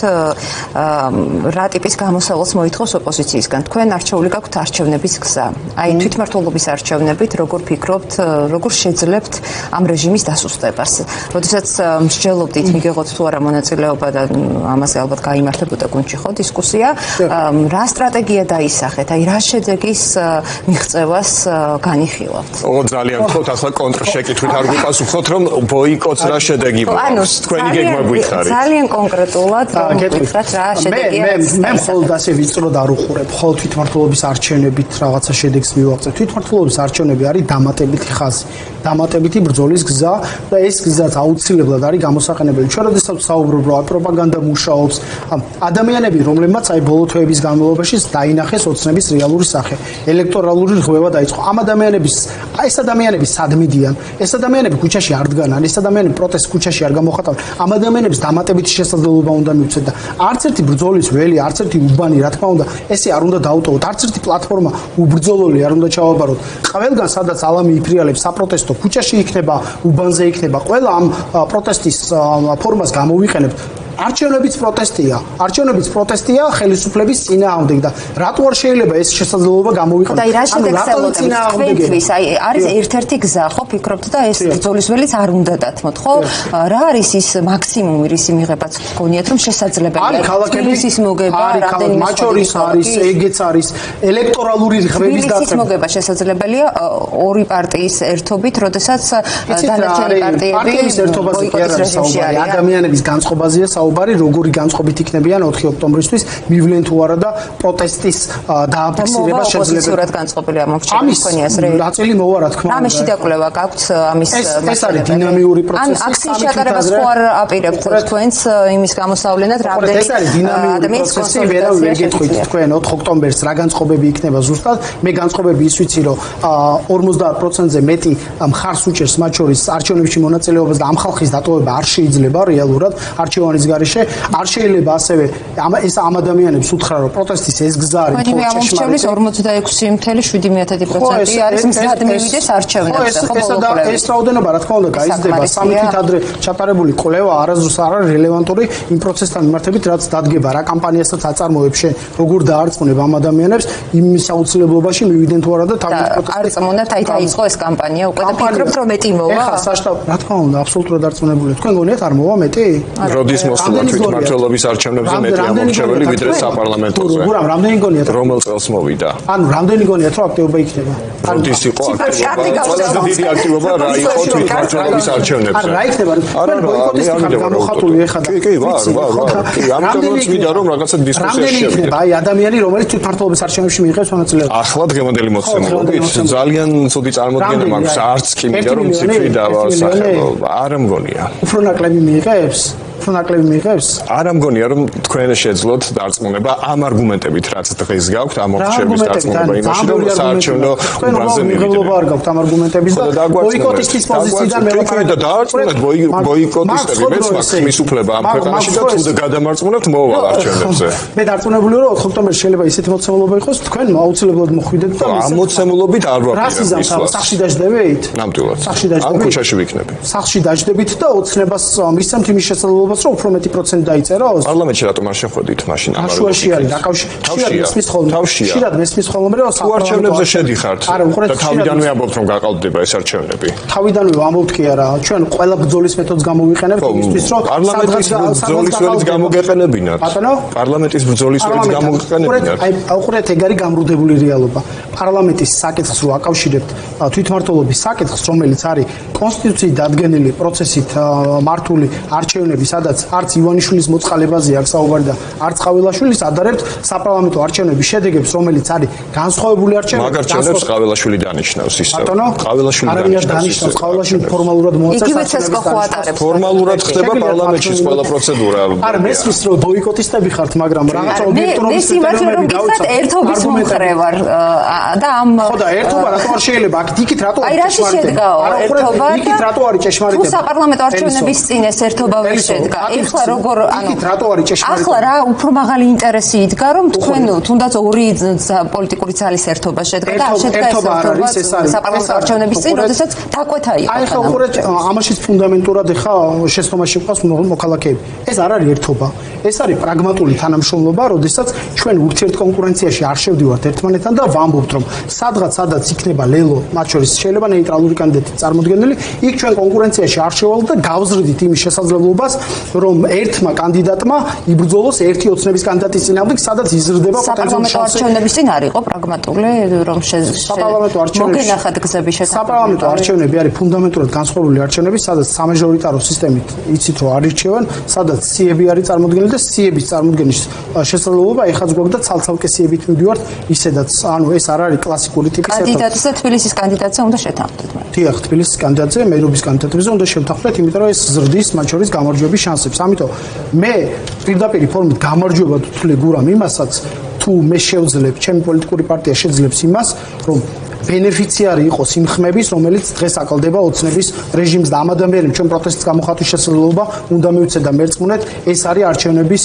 რა ტიპის გამოსავალს მოითხოვს ოპოზიციისგან? თქვენ არჩეული გაქვთ არჩევნების გზა. აი თვითმმართველობის არჩევნებით, როგორ ფიქრობთ, როგორ შეძლებთ ამ რეჟიმის დასუსტებას? როდესაც მსჯელობდით, მიგეღოთ თუ არა მონაწილეობა და ამაზე ალბათ გაიმართებოდა გუნდში ხო დისკუსია, რა სტრატეგია დაისახეთ? აი რა შედეგის მიღწევას განიხილავთ? ო ძალიან გთხოვთ, ახლა კონტრშეკითხვით არ გვიპასუხოთ, რომ ბოიკოტს რა შედეგი მოაქვს? თქვენი გეგმა გვითხარით. ძალიან კონკრეტულად გითხრათ რა შედეგია? მე მხოლოდ ასე ვიწრო და არ უყურებ, მხოლოდ თვითმმართველობის არჩევნებით რაღაცა შედეგს მივაღწევ. თვითმმართველობის არჩევნები არის დამატებითი ხაზი, დამატებითი ბრძოლის გზა და ეს გზაც აუცილებლად არის გამოსაყენებელი. ჩვენ როდესაც საუბრობ, რომ პროპაგანდა მუშაობს, ადამიანები, რომლებმაც აი ბოლო თვეების განმავლობაში დაინახეს ოცნების რეალური სახე, ელექტორალური რღვევა დაიწყო. ამ ადამიანების, ეს ადამიანები სად მიდიან? ეს ადამიანები ქუჩაში არ დგანან, ეს ადამიანები პროტესტ ქუჩაში არ გამოხატავენ. ამ ადამიანებს დამატებითი შესაძლებლობა უნდა მივცეთ და არც ერთი ბრძოლის ველი, არც ერთი უბანი, რა თქმა უნდა, ესე არ უნდა დაუტოვოთ. არც ერთი პლატფორმა უბრძოლული არ უნდა ჩავაბაროთ. ყველგან სადაც ალამი იფრიალებს საპროტესტო ქუჩაში იქნება, უბანზე იქნება, ყველა ამ პროტესტის ფორმას გამოვიყენებთ. არჩევნებიც პროტესტია ხელისუფლების წინააღმდეგ და რატო არ შეიძლება ეს შესაძლებლობა გამოვიყენოთ? აი რა შედეგს თქვენთვის, აი არის ერთ-ერთი გზა, ხო, ფიქრობთ და ეს ბრძოლის ველიც არ უნდა დათმოთ, ხო? რა არის ის მაქსიმუმი, რისი მიღებაც გქონიათ, რომ შესაძლებელია? არის ქალაქების მოგება, რამდენიმე მათ შორის არის, ეგეც არის ელექტორალური რღვევის დაწესება. მოგება შესაძლებელია ორი პარტიის ერთობით, როდესაც დანარჩენი პარტიების ერთობაზე კი არ არის საუბარი, ადამიანების განწყობაზეა საუბარი, როგორი განწყობით იქნებიან 4 ოქტომბრისთვის, მივლენ თუ არა და პროტესტის დააფიქსირება შეძლებელია. განწყობილია მოგჩენილი თქვენი აზრი. ნაწილი მოვა, რა თქმა უნდა. ამაში დაკვლევა გაქვთ ამის ეს არის დინამიური პროცესი. ან აქციის ჩატარებას ხო არ აპირებთ თქვენს იმის გამოსავლენად, რამდენი ეს არის დინამიური პროცესი, ვერავინ ვერ გეტყვით თქვენ 4 ოქტომბერს რა განწყობები იქნება ზუსტად. მე განწყობები ის ვიცი, რომ 50%-ზე მეტი მხარს უჭერს მათ შორის არჩევნებში მონაწილეობას და ამ ხალხის დატოვება არ შეიძლება რეალურად არჩევანის გარეშე არ შეიძლება ასევე ეს ამ ადამიანებს უთხრა რომ პროტესტის ეს გზა არის თქვენი ამომრჩევლის 46.7% არის მზად მივიდეს არჩევნებზე ეს რაოდენობა რა თქმა უნდა გაიზრდება სამითით ადრე ჩატარებული კვლევა არასდროს არ არის რელევანტური იმ პროცესთან მიმართებით რაც დადგება რა კამპანიასაც აწარმოებს შენ როგორ დაარწმუნებ ამ ადამიანებს იმის აუცილებლობაში მივიდნენ თუ არა და თავის პროტესტს არწმუნებთ აი დაიწყო ეს კამპანია უკვე და ფიქრობთ რომ მეტი მოვა ეხლა საშტაბ რა თქმა უნდა აბსოლუტურად არწმუნებულია თქვენ გონიათ არ მოვა მეტი როდის მოსულა თვითმმართველობის არჩევნებზე მეტი ამომრჩეველი ვიდრე საპარლამენტოზე გურამ რამდენი გონიათ რომელ წელს მოვიდა ანუ რამდენი გონიათ რომ აქტივობა იქნება როდის იყო აქტივობა დიდი აქტივობა რა იყო თვითმმართველობის არჩევნებზე რა იქნება ბოიკოტის გამოხატული ეხლა კი ვარ კი ამიტომაც ვიდა რომ რაღაცა დისკუსია შევიდა აი ადამიანი რომელიც თვითმმართველობის არჩევნებში მიიღებს მონაწილეობას ახლა დღევანდელი მოცემულობით ძალიან ცუდი წარმოდგენა მაქვს არც კი მინდა რომ ციფრი დავასახელო არ მგონია უფრო ნაკლები მიიღებს არ მგონია რომ თქვენ შეძლოთ დარწმუნება ამ არგუმენტებით რაც დღეს გაქვთ ამ არჩევნების დარწმუნება იმაში რომ საარჩევნო ბაზაზე მივიდეთ არ გაქვთ ამ არგუმენტების და ბოიკოტის პოზიციიდან მე და დაარწმუნეთ ბოიკოტისტები მეც მაქვს მის უფლება ამ ქვეყანაში და თუ გადამარწმუნებთ მოვალ არჩევნებზე მე დარწმუნებული ვარ 4 ოქტომბერში შეიძლება ისეთი მოცემულობა იყოს თქვენ აუცილებლად მოხვიდეთ და ამ მოცემულობით არ ვაპირებ ისევ სახში დაждდებით ნამდვილად ამ ქუჩაში ვიქნები სახში დაждდებით და ოცნებას მისცემთ იმის შესაძლებლობას რომ უფრო მეტი პროცენტი დაიწეროს პარლამენტში რატომ არ შეხვედით მაშინ ამ აშუაში არის რა კავშირი ხშირად მესმის ხოლმე რომ თუ არჩევნებზე შედიხართ და თავიდანვე ამბობთ რომ გაყალბდება ეს არჩევნები თავიდანვე ამბობთ კი არა ჩვენ ყველა ბრძოლის მეთოდს გამოვიყენებთ იმისთვის რომ პარლამენტის ბრძოლის ველიც გამოგეყენებინათ პარლამენტის ბრძოლის ველიც გამოგეყენებინათ აი აუყურეთ ეგ არის გამრუდებული რეალობა პარლამენტის საკითხს რო აკავშირებთ თვითმმართველობის საკითხს რომელიც არის კონსტიტუციით დადგენილი პროცესით მართული არჩევნები სადაც არც ივანიშვილის მოწყალებაზე არ საუბარი და არც ყავილაშვილის ადარებთ საპარლამენტო არჩევნების შედეგებს რომელიც არის განსხვავებული არჩევნები მაგ არჩევნებს ყავილაშვილი დანიშნავს ისევ ყავილაშვილი დანიშნავს ყავილაშვილი ფორმალურად მოაწესრიგებს ფორმალურად ხდება პარლამენტში ყველა პროცედურა არა მესმის რომ ბოიკოტისტები ხართ მაგრამ რაღაცა ობიექტურობის კრიტერიუმები დავუწყოთ ერთობის მომხრე ვარ და ამ ხო და ერთობა რატო არ შეიძლება აქ იქით რატო აი რაში შედგა ერთობა იქით რატო არის ჭეშმარიტება თუ საპარლამენტო არჩევნების წინ ეს ერთობა ვერ შედგა ეხლა როგორ ანუ რატო არის ჭეშმარიტება ახლა რა უფრო მაღალი ინტერესი იდგა რომ თქვენ თუნდაც ორი პოლიტიკური ძალის ერთობა შედგა და არ შედგა ეს ერთობა საპარლამენტო არჩევნების წინ როდესაც დაკვეთა იყო აი ხო ხურეთ ამაშიც ფუნდამენტურად ეხა შეცდომაში ყავს მოქალაქეები ეს არ არის ერთობა ეს არის პრაგმატული თანამშრომლობა როდესაც ჩვენ ურთიერთ კონკურენციაში არ შევდივართ ერთმანეთთან და ვამბობთ რომ სადაც იქნება ლელო მათ შორის შეიძლება ნეიტრალური კანდიდატი წარმოდგენილი იქ ჩვენ კონკურენციაში არ შევალთ და გავზრდით იმის შესაძლებლობას რომ ერთმა კანდიდატმა იბრძოლოს ერთი ოცნების კანდიდატის წინააღმდეგ სადაც იზრდება პოტენციალური საპარლამენტო არჩევნების წინ არ იყო პრაგმატული რომ საპარლამენტო არჩევნებში მოგენახათ გზები შესაძლებელი საპარლამენტო არჩევნები არის ფუნდამენტურად განსხვავებული არჩევნები სადაც სამაჟორიტარო სისტემით იცით რომ არ ირჩევენ სადაც სიები არის წარმოდგენილი და სიების წარმოდგენის შესაძლებლობა ეხაც გვაქვს და ცალ-ცალკე სიებით მივდივართ ისედაც ანუ ეს არ არის კლასიკური ტიპის კანდიდატზე და თბილისის კანდიდატზე უნდა შეთანხმდეთ დიახ თბილისის კანდიდატზე მერობის კანდიდატებზე უნდა შევთანხმდეთ იმიტომ რომ ეს ზრდის მათ შორის გამარჯვების შანსებს ამიტომ მე პირდაპირ ფორმით გამარჯვებად ვთვლი გურამ იმასაც თუ მე შევძლებ ჩემი პოლიტიკური პარტია შეძლებს იმას რომ ბენეფიციარი იყოს იმ ხმების რომელიც დღეს აკლდება ოცნების რეჟიმს და ამ ადამიანებს ჩვენ პროტესტის გამოხატვის შესაძლებლობა უნდა მივცეთ და მერწმუნეთ ეს არის არჩევნების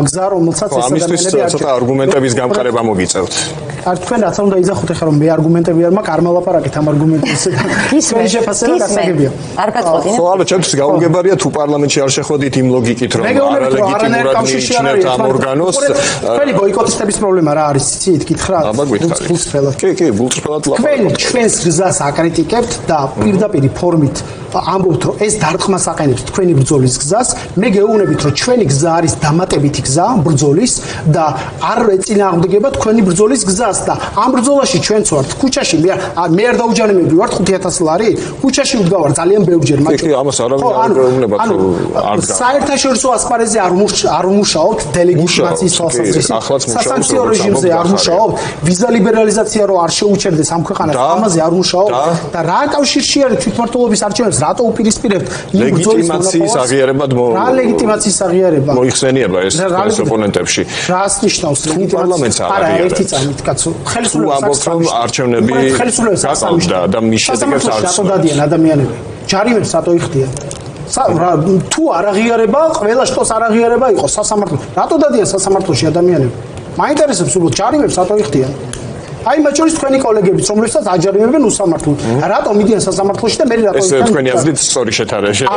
გზა რომელსაც ეს ადამიანები ცოტა არგუმენტების გამყარება მოგიწევთ არ თქვენ რაც უნდა იძახოთ ახლა რომ მე არგუმენტები არ მაქვს არ მალაპარაკეთ ამ არგუმენტებზე ისმენ შეფასება გასაგებია არ გაწყობინე ხო ალბათ ჩემთვის გაუგებარია თუ პარლამენტში არ შეხვედით იმ ლოგიკით რომ არალეგიტიმურად მიიჩნევთ ამ ორგანოს თქვენი ბოიკოტისტების პრობლემა რა არის იცით გითხრათ კი ბულწრფელად ჩვენს გზას აკრიტიკებთ და პირდაპირ ფორმით ამბობთ რომ ეს დარტყმას აყენებს თქვენი ბრძოლის გზას მე გეუბნებით რომ ჩვენი გზა არის დამატებითი გზა ბრძოლის და არ ეწინააღმდეგება თქვენი ბრძოლის გზას და ამ ბრძოლაში ჩვენც ვართ ქუჩაში მე არ დაუჯანებები ვართ 5000 ლარი ქუჩაში ვდგავარ ძალიან ბევრჯერ მაგრამ კი ამას არავინ არ გეუბნება თუ არ დგა საერთაშორისო ასპარეზზე არ მუშაობთ დელეგიტიმაციის თვალსაზრისით სასანქციო რეჟიმზე არ მუშაობთ ვიზა ლიბერალიზაცია რო არ შეუჩერდეს ამ ქვეყანას ამაზე არ მუშაობთ და რა კავშირში არის თვითმმართველობის არჩევნებს რატო უპირისპირებთ ლეგიტიმაციის აღიარებად რა ლეგიტიმაციის აღიარება მოიხსენიება ეს ოპონენტებში რას ნიშნავს პარლამენტს არ აღიარებს ერთი წამით კაცო ხელისუფლებას ამბობთ რომ არჩევნები გაკავდა და მის შედეგებს არ რატო დადიან ადამიანები ჯარიმებს რატო იხდიან თუ არ აღიარება, ყველა შტოს არ აღიარება იყოს სასამართლო. რატო დადიან სასამართლოში ადამიანები? მაინტერესებს უბრალოდ ჯარიმებს რატო იხდიან? აი მათ შორის თქვენი კოლეგებიც, რომლებსაც აჯარიმებენ უსამართლოდ. რატომ მიდიან სასამართლოში და მე რატო ეს თქვენი აზრით სწორი შეთარებია.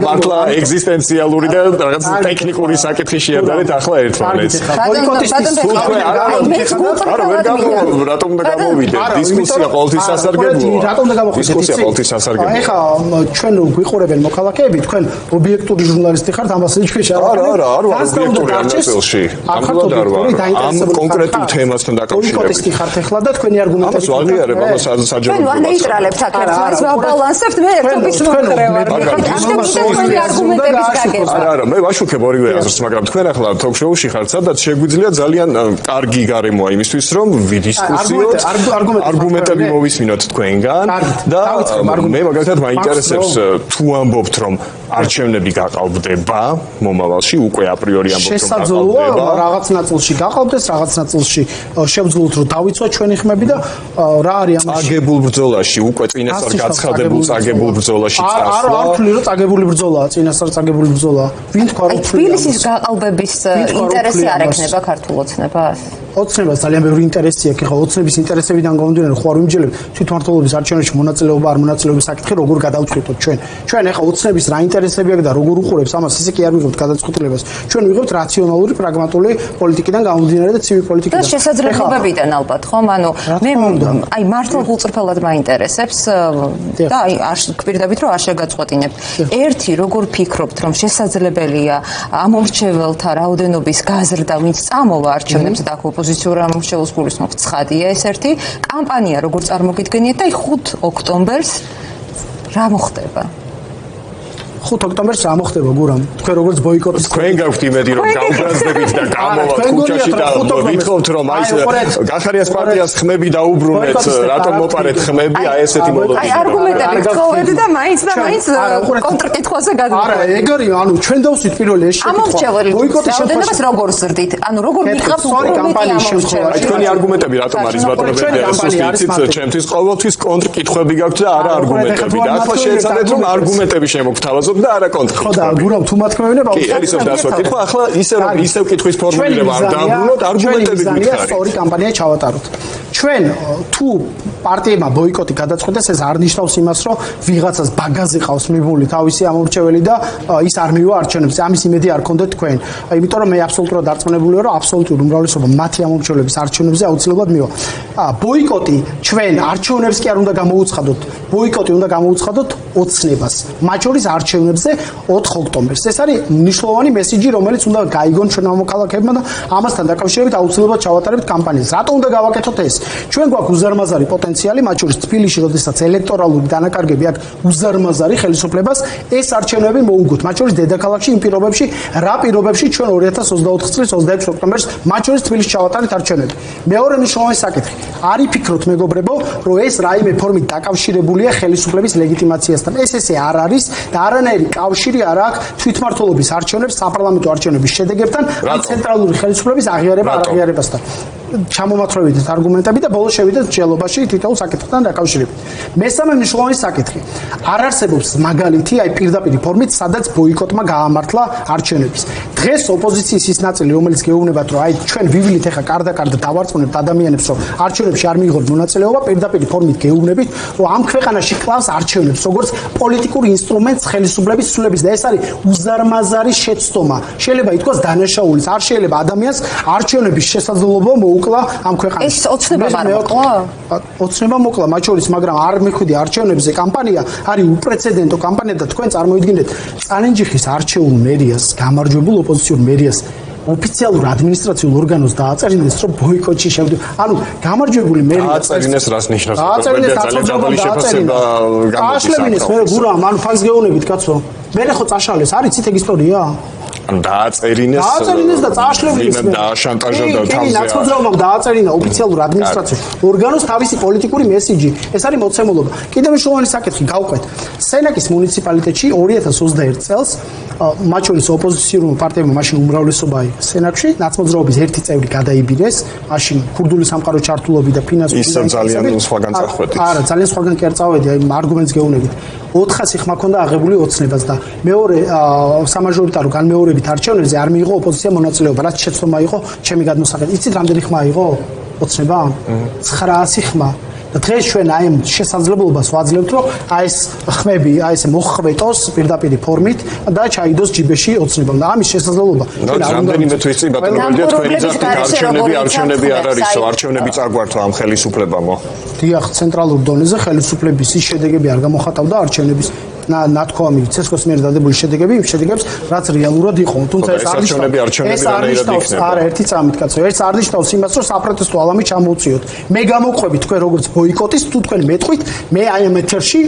მართლა ეგზისტენციალური და რაღაც ტექნიკური საკითხი შეადარეთ ახლა ერთმანეთს. რატომ უნდა გამოვიდეთ? დისკუსია ყოველთვის სასარგებლოა. რატომ უნდა გამოვიდეთ? დისკუსია ყოველთვის სასარგებლოა. ეხლა ჩვენ გვიყურებენ მოქალაქეები, თქვენ ობიექტური ჟურნალისტი ხართ, ამას ჩვენ არა ობიექტური ანალიზში. ამ კონკრეტულ თემასთან დაკავშირებით. ბოიკოტისტი ხართ ახლა და თქვენი არგუმენტები. ამას ვაღიარებ, ამას საჯარო. ჩვენ ნეიტრალებთ აკეთებს, ვაბალანსებთ, მე ერთობის მომხრე ვარ. არა, მე ვაშუქებ ორივე აზრს, მაგრამ თქვენ ახლა თოქ-შოუში ხართ, სადაც შეგვიძლია ძალიან კარგი გარემოა იმისთვის, რომ ვიდისკუსიოთ, არგუმენტები მოვისმინოთ თქვენგან და მე მაგალითად მაინტერესებს თუ ამბობთ, რომ არჩევნები გაყალბდება მომავალში, უკვე აპრიორი ამბობთ, რომ შესაძლოა რაღაც ნაწილში გაყალბდეს, რაღაც ნაწილში შევძლოთ, რომ დავიცვათ ჩვენი ხმები და რა არის ამაში? წაგებულ ბრძოლაში, უკვე წინასწარ გაცხადებულ წაგებულ ბრძოლაში წასვლა. არ ვთვლი, რომ წაგებული ბრძოლაა, წინასწარ წაგებული ბრძოლაა. ვინ თქვა რომ თბილისის გაყალბების ინტერესი არ ექნება ქართულ ოცნებას? ოცნებას ძალიან ბევრი ინტერესი აქვს. ეხლა ოცნების ინტერესებიდან გამომდინარე, ხო არ ვიმჯერებ თვითმმართველობის არჩევნებში მონაწილეობა არ მონაწილეობის საკითხი როგორ გადავწყვეტოთ ჩვენ. ჩვენ ეხლა ოცნების რა ინტერესები აქვს და როგორ უყურებს ამას, ისე კი არ ვიღებთ გადაწყვეტილებას. ჩვენ ვიღებთ რაციონალური, პრაგმატული პოლიტიკიდან გამომდინარე და ცივი პოლიტიკიდან. და შესაძლებლობებიდან ალბათ, ხომ? ანუ მე აი მართლა გულწრფელად მაინტერესებს და აი არ გვპირდებით რომ არ შეგაწყვეტინებ. ერთი როგორ ფიქრობთ რომ შესაძლებელია ამომრჩეველთა რაოდენობის გაზრდა, ვინც წამოვა არჩევნებზე და ოპოზიციურ ამომრჩეველს გულისხმობ, ცხადია ეს ერთი კამპანია როგორ წარმოგიდგენიათ და აი 5 ოქტომბერს რა მოხდება? 5 ოქტომბერს რა მოხდება გურამ? თქვენ როგორც ბოიკოტის თქვენ გაქვთ იმედი რომ გავგზავნებით და გამოვართ ქუჩაში და ვითხოვთ რომ აი გახარიას პარტიას ხმები დაუბრუნეთ, რატომ მოპარეთ ხმები, აი ესეთი მოლოდინი. აი არგუმენტები გთხოვეთ და მაინც კონტრკითხვაზე გადავიდეთ. არა, ეგარი, ანუ ჩვენ დავსვით პირველ ეს შეკითხვა. ბოიკოტის შემთხვევაში როგორ ზრდით? ანუ როგორ მიყავთ კამპანიის შემთხვევაში? თქვენი არგუმენტები რატომ არის ბატონო ბერდიასის ჩემთვის ყოველთვის კონტრკითხვები გაქვთ და არა არგუმენტები. და ახლა შეეცადეთ რომ არგუმენტები შემოგთავაზოთ და არა კონტრკითხვა. ხო და გურამ თუ მათქმევინება ერისով დასვა კითხვა, ახლა ისევ კითხვის ფორმულირება არ დააბრუნოთ, არგუმენტები გითხარით. სწორი კამპანია ჩავატაროთ. ჩვენ თუ პარტიებმა ბოიკოტი გადაწყვეტეს, ეს არ ნიშნავს იმას, რომ ვიღაცას ბაგაზე ყავს მიბული თავისი ამომრჩეველი და ის არ მივა არჩევნებზე. ამის იმედი არ გქონდეთ თქვენ. იმიტომ რომ მე აბსოლუტურად დარწმუნებულია, რომ აბსოლუტური უმრავლესობა მათი ამომრჩეველების არჩევნებზე აუცილებლად მივა. ბოიკოტი ჩვენ არჩევნებს კი არ უნდა გამოუცხადოთ. ბოიკოტი უნდა გამოუცხადოთ ოცნებას. მათ შორის არჩევნებზე 4 ოქტომბერს. ეს არის მნიშვნელოვანი მესიჯი, რომელიც უნდა გაიგონ ჩვენ მოქალაქეებმა და ამასთან დაკავშირებით აუცილებლად ჩავატარებთ კამპანიას. რატომ უნდა გავაკეთოთ ეს? ჩვენ გვაქვს უზარმაზარი პოტენციალი, მათ შორის თბილისში, როდესაც ელექტორალური დანაკარგები აქვს უზარმაზარი ხელისუფლებას, ეს არჩევნები მოუგოთ. მათ შორის დედაქალაქში იმ პირობებში, რა პირობებში ჩვენ 2024 წლის 26 ოქტომბერს მათ შორის თბილისში ჩავატარეთ არჩევნები. მეორე მნიშვნელოვანი საკითხი. არ იფიქროთ მეგობრებო, რომ ეს რაიმე ფორმით დაკავშირებულია ხელისუფლების ლეგიტიმაციასთან. ეს ესე არ არის და არანაირი კავშირი არ აქვს თვითმმართველობის არჩევნებს საპარლამენტო არჩევნების შედეგებთან, ან ცენტრალური ხელისუფლების აღიარება არ აღიარებასთან. ჩამომათრევით არგუმენტები და ბოლოს შევიდეთ მსჯელობაში თითოეულ საკითხთან დაკავშირებით. მესამე მნიშვნელოვანი საკითხი. არ არსებობს მაგალითი, აი პირდაპირ ფორმით, სადაც ბოიკოტმა გაამართლა არჩევნების. დღეს ოპოზიციის ის ნაწილი, რომელიც გეუბნებათ, რომ აი ჩვენ ვივლით ახლა კარდაკარდ დავარწმუნებთ ადამიანებს, რომ არჩევნებში არ მიიღოთ მონაწილეობა, პირდაპირ ფორმით გეუბნებით, რომ ამ ქვეყანაში კლავს არჩევნებს, როგორც პოლიტიკური ინსტრუმენტს ხელისუფლების ცვლილების და ეს არის უზარმაზარი შეცდომა. შეიძლება ითქვას დანაშაულის, არ შეიძლება ადამიანს არჩევნების შესაძლებლობა მოკლა ამ ქვეყანაში. ეს ოცნება არ მოკლა? ოცნება მოკლა, მათ შორის, მაგრამ არ მიხვდი არჩევნებზე კამპანია არის უპრეცედენტო კამპანია და თქვენ წარმოიდგინეთ წალენჯიხის არჩეულ მერიას, გამარჯვებულ ოპოზიციურ მერიას ოფიციალურ ადმინისტრაციულ ორგანოს დააწერინეს, რომ ბოიკოტში შევდივართ. ანუ გამარჯვებული მერია დააწერინეს რას ნიშნავს? ძალიან დაბალი შეფასება გამოდის. აშლებინეს მე გურამ, ანუ ფაქტს გეუბნებით კაცო. მე ხო წაშალეს, არის იცით ეგ ისტორია? დააწერინეს და წაშლების დააშანტაჟა და თავზე ნაცმოძრაობამ დააწერინა ოფიციალურ ადმინისტრაციულ ორგანოს თავისი პოლიტიკური მესიჯი. ეს არის მოცემულობა. კიდევ მნიშვნელოვანი საკითხი გავყვეთ. სენაკის მუნიციპალიტეტში 2021 წელს მათ შორის ოპოზიციურმა პარტიებმა მაშინ უმრავლესობა იყო სენაკში, ნაცმოძრაობის ერთი წევრი გადაიბირეს, მაშინ ქურდული სამყარო ჩართულობი და ფინანსური ის ძალიან სხვაგან წახვედით. არა, ძალიან სხვაგან კი არ წავედი, აი არგუმენტს გეუბნებით. 400 ხმა ქონდა აღებული ოცნებას და მეორე სამაჟორიტარო განმეორებით არჩევნებზე არ მიიღო ოპოზიცია მონაწილეობა, რაც შეცდომა იყო ჩემი გადმოსახედით. იცით რამდენი ხმა იყო ოცნება? 900 ხმა. და დღეს ჩვენ აი ამ შესაძლებლობას ვაძლევთ, რომ აი ეს ხმები, აი ეს მოხვეტოს პირდაპირ ფორმით და ჩაიდოს ჯიბეში ოცნებამ. და ამის შესაძლებლობა რამდენიმე თვის წინ ბატონო მერდია თქვენი ძახით არჩევნები არ არისო, არჩევნები წაგვართვა ამ ხელისუფლებამო. დიახ, ცენტრალურ დონეზე ხელისუფლების ის შედეგები არ გამოხატავდა არჩევნების ნათქვამი ცესკოს მიერ დადებული შედეგები იმ შედეგებს რაც რეალურად იყო. თუმცა ეს არ ნიშნავს არა ერთი წამით კაცო, ეს არ ნიშნავს იმას, რომ საპროტესტო ალამი ჩამოვწიოთ. მე გამოვყვებით თქვენ როგორც ბოიკოტის, თუ თქვენ მეტყვით, მე აი ამ ეთერში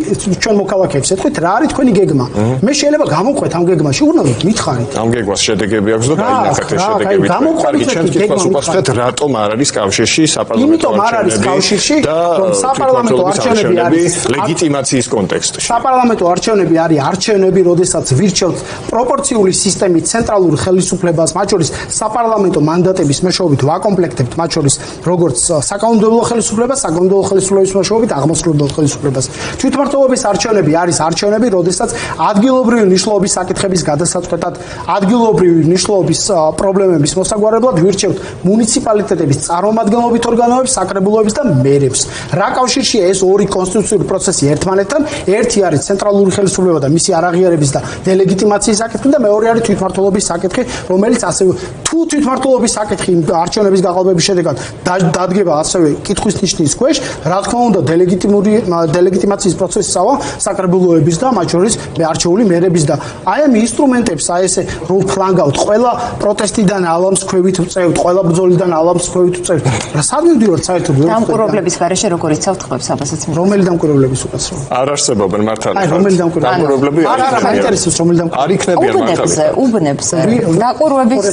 ჩვენ მოქალაქეებს ეთქვით, რა არის თქვენი გეგმა. მე შეიძლება გამოვყვეთ ამ გეგმაში, უნდათ მითხარით. ამ გეგმას შედეგები აქვს და დაინახეთ ეს შედეგები. კარგი, ჩემს კითხვას უპასუხეთ, რატომ არ არის კავშირში საპარლამენტო არჩევნები? იმიტომ არ არის კავშირში, რომ საპარლამენტო არჩევნები არის ლეგიტიმაციის კონტექსტში. საპარლამენტო არჩევნები არის არჩევნები, როდესაც ვირჩევთ პროპორციული სისტემით ცენტრალურ ხელისუფლებას, მათ შორის საპარლამენტო მანდატების მეშვეობით ვაკომპლექტებთ, მათ შორის როგორც საკანონმდებლო ხელისუფლებას, საკანონმდებლო ხელისუფლების მეშვეობით აღმასრულებელ ხელისუფლებას. თვითმმართველობის არჩევნები არის არჩევნები, როდესაც ადგილობრივი მნიშვნელობის საკითხების გადასაწყვეტად, ადგილობრივი მნიშვნელობის პრობლემების მოსაგვარებლად ვირჩევთ მუნიციპალიტეტების წარმომადგენლობით ორგანოებს, საკრებულოებს და მერებს. რა კავშირშია ეს ორი კონსტიტუციური პროცესი ერთმანეთთან? ერთი არის ცენტრალური ხელისუფლება და მისი არაღიარების და დელეგიტიმაციის საკითხი და მეორე არის თვითმმართველობის საკითხი, რომელიც ასევე თუ თვითმმართველობის საკითხი არჩევნების გაყალბების შედეგად დადგება ასევე კითხვის ნიშნის ქვეშ, რა თქმა უნდა დელეგიტიმაციის პროცესი სავა საკრებულოების და მათ შორის არჩეული მერების და აი ამ ინსტრუმენტებს აი ესე რომ ფლანგავთ ყველა პროტესტიდან ალამს ქვევით წევთ, ყველა ბრძოლიდან ალამს ქვევით წევთ. რა სადმივდივართ საერთოდ დამკვირვებლების გარეშე როგორ იცავთ ხმებს აბასაც? რომელი დამკვირვებლების უკაცრავ? არ არსებობენ მართალია. აი რომელი დამკვირვებლები? არა, მაინტერესებს რომელი დამკვირვებლები? არ იქნებიან მართალია. უბნებს დაკვირვების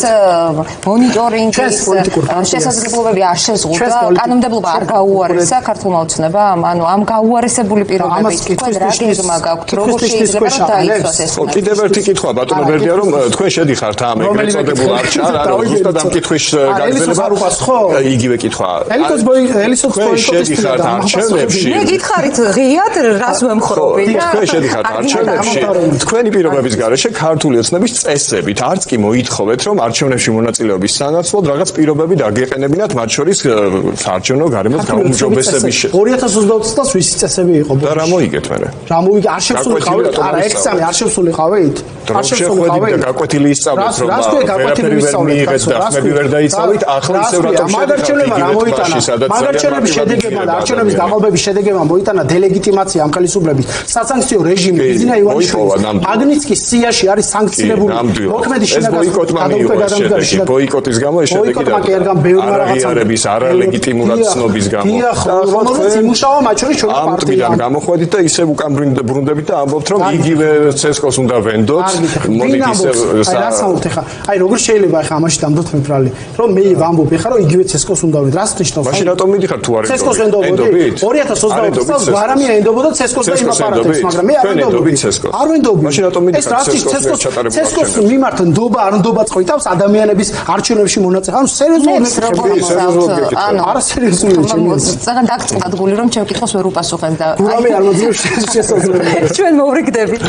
მონიტორინგის შესაძლებლობები არ შეზღუდვა, კანონმდებლობა არ გაუარესა ქართულმა ოცნებამ, ანუ ამ გაუარესებული პირობებით თქვენ რა გეგმა გაქვთ, როგორ შეიძლება დაიცვას ეს? კიდევ ერთი კითხვა ბატონო ბერდია, რომ თქვენ შედიხართ ამ ეგრეთ წოდებულ არჩევნებში, არა, ზუსტად ამ კითხვის გაგრძელება. იგივე კითხვა. თქვენ შედიხართ არჩევნებში. მე გითხარით ღიად რას ვემხრობი და თქვენ შედიხართ არჩევნებში. თქვენი პირობების გარეშე ქართული ოცნების წესებით არც კი მოითხოვეთ, რომ არჩევნებში მონაწილეობის სანაცვლოდ რაღაც პირობები დაგეყენებინათ, მათ შორის საარჩევნო გარემოს გაუმჯობესების 2020 წელს ვისი წესები იყო? და რა მოიგეთ მე? რა მოიგე? არ შევსულიყავით? არა, ექსამი არ შევსულიყავით? არ შევსულიყავით და გაკვეთილი ისწავლეთ, რომ ვერაფერი ვერ მიიღეთ და ხმები ვერ დაიცავით, ახლა ისევ რატომ მაგარჩევნებმა რა მოიტანა? მაგარჩევნების შედეგებმა და არჩევნების გაყალბების შედეგებმა მოიტანა დელეგიტიმაცია ამ ხელისუფლების სასანქციო რეჟიმი. ბიზნა ივანიშვილი მაგნიცკის სიაში არის სანქცირებული. მოქმედი შინაგანი ბოიკოტის გამო ეს შედეგი არაღიარების, არალეგიტიმურად ცნობის გამო. რომელიც იმუშავა მათ შორის ჩვენი პარტია. ამტკიდან გამოხვედით და ისევ უკან ბრუნდებით და ამბობთ, რომ იგივე ცესკოს უნდა ვენდოთ. მოდით ისევ რასაუბრთ ხა? აი როგორ შეიძლება ხა ამაში დამდოთ მე ბრალი, რომ მე ვამბობ ხა, რომ იგივე ცესკოს უნდა ვენდოთ. რას ნიშნავს? მაშინ რატომ მიდიხარ თუ არ ცესკოს ვენდობთ? 2020 წელს ვარამია ენდობოდა ცესკოს და იმ აპარატებს, მაგრამ მე არ ვენდობ. არ ვენდობ. მაშინ რატომ მიდიხარ ცესკოს მიმართ ნდობა არ ნდობა წვითავს ადამიანების არჩევნებში მონაწილე. ანუ სერიოზულად ანუ არა სერიოზული ჩემი. ძალიან დაგწყვეტილი რომ ჩემ კითხვას ვერ უპასუხენ და გურავი არ მოძებს შესაძლებელი. ჩვენ მოვრიგდებით.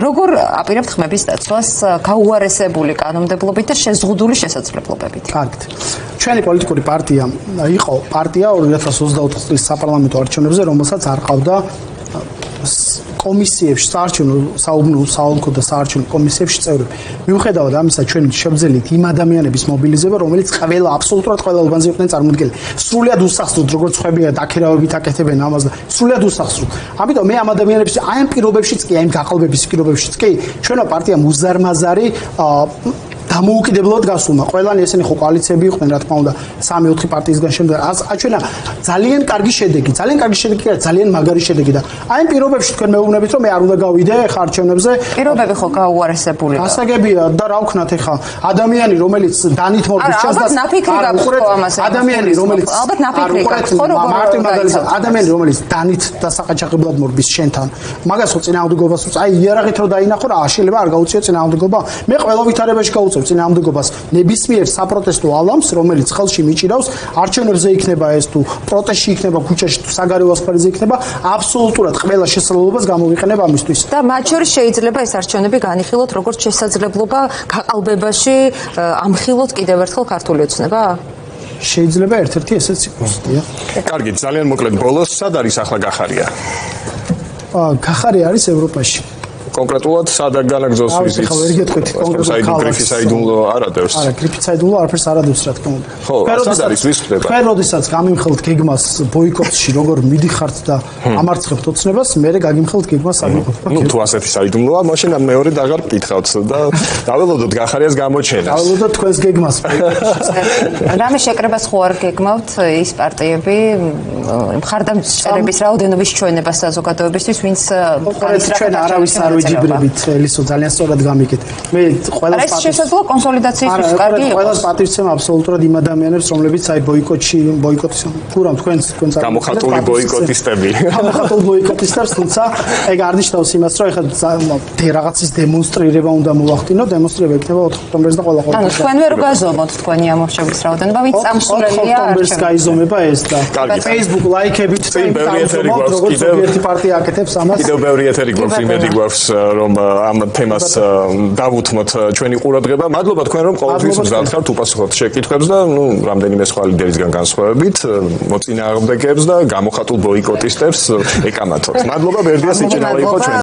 როგორ აპირებთ ხმების დაცვას გაუარესებული კანონმდებლობით და შეზღუდული შესაძლებლობებით? კარგით. ჩვენი პოლიტიკური პარტია იყო პარტია 2024 წლის საპარლამენტო არჩევნებზე, რომელსაც არ ყავდა კომისიებში, საარჩევნო, საოლქო და საარჩევნო კომისიებში წევრები. მიუხედავად ამისა, ჩვენ შევძელით იმ ადამიანების მობილიზება, რომელიც ყველა აბსოლუტურად ყველა უბანზე იყვნენ წარმოდგენილი. სრულიად უსახსროდ, როგორც ხვებია, დაქირავებით აკეთებენ ამას და სრულიად უსახსროდ. ამიტომ მე ამ ადამიანებს აი ამ პირობებშიც კი, აი ამ გაყალბების პირობებშიც კი, ჩვენო პარტიამ უზარმაზარი დამოუკიდებლად გასულმა. ყველანი ესენი ხო კოალიციები იყვნენ, რა თქმა უნდა, 3-4 პარტიისგან შემდეგ. აჩვენა ძალიან კარგი შედეგი, ძალიან მაგარი შედეგი და აი ამ პირობებში თქვენ მეუბნებით, რომ მე არ უნდა გავიდე ხა არჩევნებზე. პირობები ხო გაუარესებულია. გასაგებია და რა ვქნათ ახლა ადამიანი რომელიც დანით მორგის ჩანს და ადამიანი რომელიც ალბათ ნაფიქრი გაქვს ხო როგორ ადამიანი რომელიც დანით და საყაჩაღებლად მორგის შენთან მაგას ხო წინააღმდეგობას აი იარაღით რო დაინახო რა შეიძლება არ გაუწიო წინააღმდეგობა მე ყველა ვითარებაში გავუწევ წინააღმდეგობას ნებისმიერ საპროტესტო ალამს რომელიც ხელში მიჭირავს არჩევნებზე იქნება ეს თუ პროტესტში იქნება ქუჩაში თუ საგარეო ასპარეზზე იქნება აბსოლუტურად ყველა შესაძლებლობას გამოვიყენებ ამისთვის და მათ შორის შეიძლება ეს არჩევნები განიხილოთ როგორც შესაძლებლობა გაყალბებაში ამხილოთ კიდევ ერთხელ ქართული ოცნება? შეიძლება ერთ-ერთი ესეც იყოს, დიახ. კარგი, ძალიან მოკლედ ბოლოს სად არის ახლა გახარია? გახარია არის ევროპაში. კონკრეტულად სად განაგზავს ვიზიტს? ხო, ვერ გეტყვით კონკრეტულად გრიფის საიდუმლო არ ადევს. არა, გრიფის საიდუმლო არაფერს არ ადევს, რა თქმა უნდა. ხო, სად არის ვის ხდება? თქვენ როდესაც გამიმხელთ გეგმას ბოიკოტში, როგორ მიდიხართ და ამარცხებთ ოცნებას, მე გაგიმხელთ გეგმას საბოიკოტო. ნუ თუ ასეთი საიდუმლოა, მაშინ მეორე აღარ მკითხავთ და დაველოდოთ გახარიას გამოჩენას. დაველოდოთ თქვენს გეგმას. რამე შეკრებას ხო არ გეგმავთ ის პარტიები მხარდამჭერების რაოდენობის ჩვენება საზოგადოებისთვის, ვინც ჩვენ არავის არ ვიჯიბრებით ელისო ძალიან სწორად გამიგეთ. მე ყველას პატივს შესაძლოა კონსოლიდაციისთვის კარგი იყოს. ყველას პატივცემ აბსოლუტურად იმ ადამიანებს, რომლებიც აი ბოიკოტის კურამ თქვენს გამოხატული ბოიკოტისტები. გამოხატული ბოიკოტისტებს, თუმცა ეგ არ ნიშნავს იმას, რომ ეხლა რაღაცის დემონსტრირება უნდა მოვახდინო, დემონსტრირება იქნება 4 ოქტომბერს და ყველა ხოლმე. ანუ თქვენ ვერ გაზომოთ თქვენი ამორჩევის რაოდენობა, ვინც წამსვლელია ოქტომბერს გაიზომება ეს და Facebook ლაიქებით და როგორც ერთი პარტია აკეთებს ამას. კიდევ ბევრი ეთერი გვაქვს, იმედი გვაქვს რომ ამ თემას დავუთმოთ ჩვენი ყურადღება. მადლობა თქვენ რომ ყოველთვის მზად ხართ უპასუხოთ შეკითხვებს და ნუ რამდენიმე სხვა ლიდერისგან განსხვავებით მოწინააღმდეგეებს და გამოხატულ ბოიკოტისტებს ეკამათოთ. მადლობა ბერდია სიჭინავა იყო ჩვენ